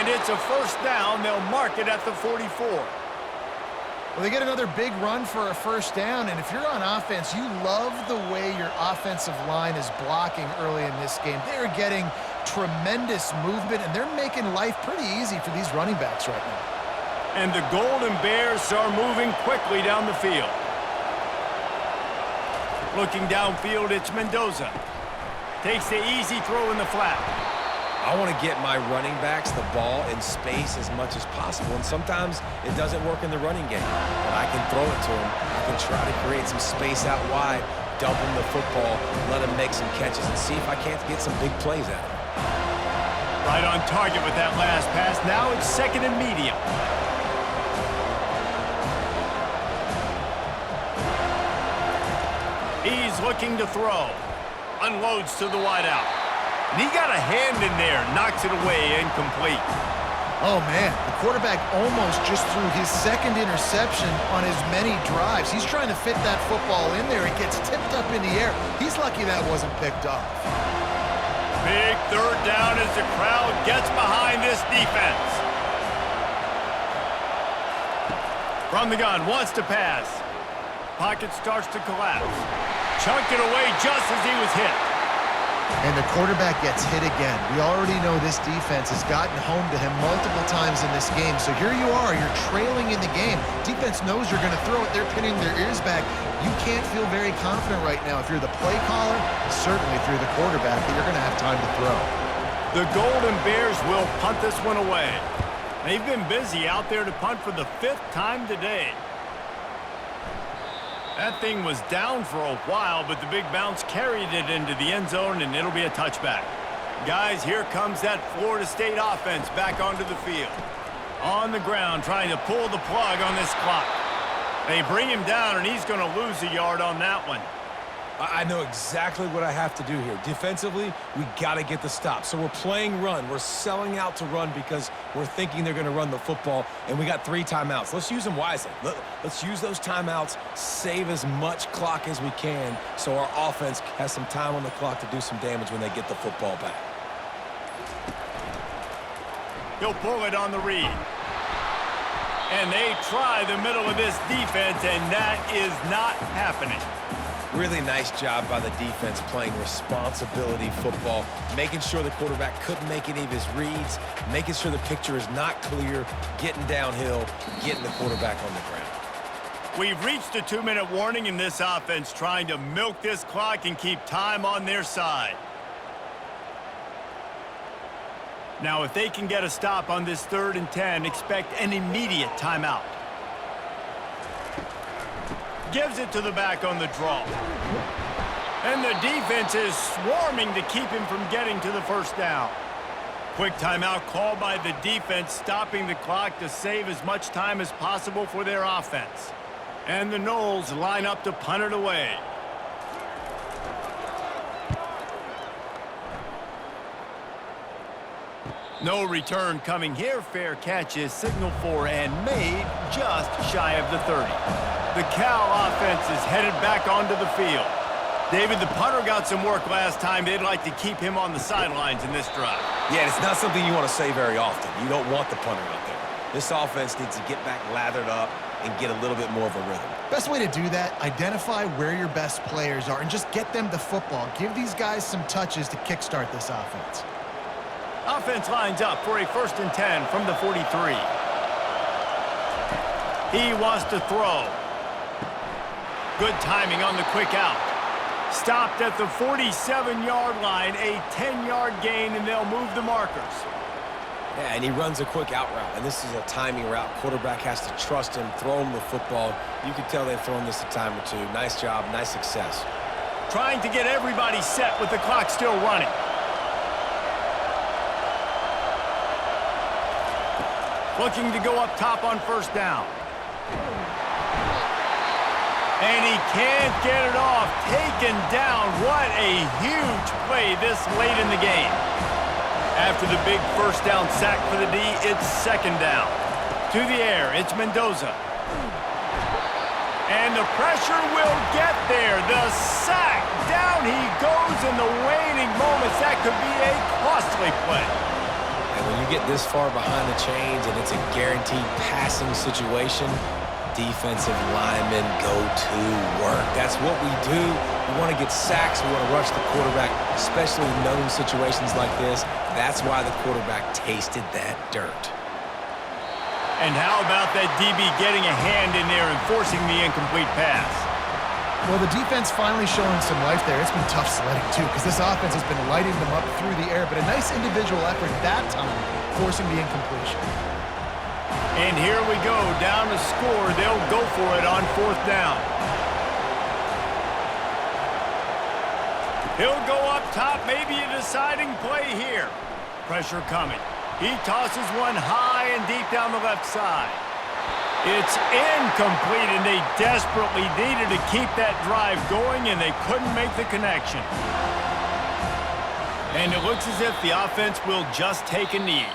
And it's a 1st down. They'll mark it at the 44. Well, they get another big run for a 1st down, and if you're on offense, you love the way your offensive line is blocking early in this game. They're getting tremendous movement, and they're making life pretty easy for these running backs right now. And the Golden Bears are moving quickly down the field. Looking downfield, it's Mendoza. Takes the easy throw in the flat. I want to get my running backs the ball in space as much as possible, and sometimes it doesn't work in the running game. But I can throw it to them. I can try to create some space out wide, dump him the football, let him make some catches, and see if I can't get some big plays out of him. Right on target with that last pass. Now it's second and medium. He's looking to throw. Unloads to the wideout. And he got a hand in there. Knocks it away, incomplete. Oh, man, the quarterback almost just threw his second interception on as many drives. He's trying to fit that football in there. It gets tipped up in the air. He's lucky that wasn't picked off. Big third down as the crowd gets behind this defense. From the gun, wants to pass. Pocket starts to collapse. Chunked it away just as he was hit. And the quarterback gets hit again. We already know this defense has gotten home to him multiple times in this game. So here you are, you're trailing in the game. Defense knows you're going to throw it. They're pinning their ears back. You can't feel very confident right now if you're the play caller, certainly if you're the quarterback, that you're going to have time to throw. The Golden Bears will punt this one away. They've been busy out there to punt for the 5th time today. That thing was down for a while, but the big bounce carried it into the end zone, and it'll be a touchback. Guys, here comes that Florida State offense back onto the field. On the ground, trying to pull the plug on this clock. They bring him down, and he's going to lose a yard on that one. I know exactly what I have to do here. Defensively, we got to get the stop. So we're playing run. We're selling out to run because we're thinking they're going to run the football, and we got 3 timeouts. Let's use them wisely. Let's use those timeouts, save as much clock as we can so our offense has some time on the clock to do some damage when they get the football back. He'll pull it on the read. And they try the middle of this defense, and that is not happening. Really nice job by the defense playing responsibility football, making sure the quarterback couldn't make any of his reads, making sure the picture is not clear, getting downhill, getting the quarterback on the ground. We've reached a 2-minute warning in this offense, trying to milk this clock and keep time on their side. Now, if they can get a stop on this 3rd and 10, expect an immediate timeout. Gives it to the back on the draw. And the defense is swarming to keep him from getting to the first down. Quick timeout called by the defense, stopping the clock to save as much time as possible for their offense. And the Noles line up to punt it away. No return coming here. Fair catch is signaled for and made just shy of the 30. The Cal offense is headed back onto the field. David, the punter got some work last time. They'd like to keep him on the sidelines in this drive. Yeah, it's not something you want to say very often. You don't want the punter out there. This offense needs to get back lathered up and get a little bit more of a rhythm. Best way to do that, identify where your best players are and just get them the football. Give these guys some touches to kickstart this offense. Offense lines up for a 1st and 10 from the 43. He wants to throw. Good timing on the quick out. Stopped at the 47-yard line, a 10-yard gain, and they'll move the markers. Yeah, and he runs a quick out route, and this is a timing route. Quarterback has to trust him, throw him the football. You can tell they've thrown this a time or 2. Nice job, nice success. Trying to get everybody set with the clock still running. Looking to go up top on 1st down. And he can't get it off. Taken down. What a huge play this late in the game. After the big 1st down sack for the D, it's 2nd down. To the air, it's Mendoza. And the pressure will get there. The sack. Down he goes in the waning moments. That could be a costly play. And when you get this far behind the chains and it's a guaranteed passing situation, defensive linemen go to work. That's what we do. We want to get sacks. We want to rush the quarterback, especially in known situations like this. That's why the quarterback tasted that dirt. And how about that DB getting a hand in there and forcing the incomplete pass? Well, the defense finally showing some life there. It's been tough sledding, too, because this offense has been lighting them up through the air, but a nice individual effort that time, forcing the incompletion. And here we go, down to score. They'll go for it on 4th down. He'll go up top, maybe a deciding play here. Pressure coming. He tosses one high and deep down the left side. It's incomplete, and they desperately needed to keep that drive going, and they couldn't make the connection. And it looks as if the offense will just take a knee.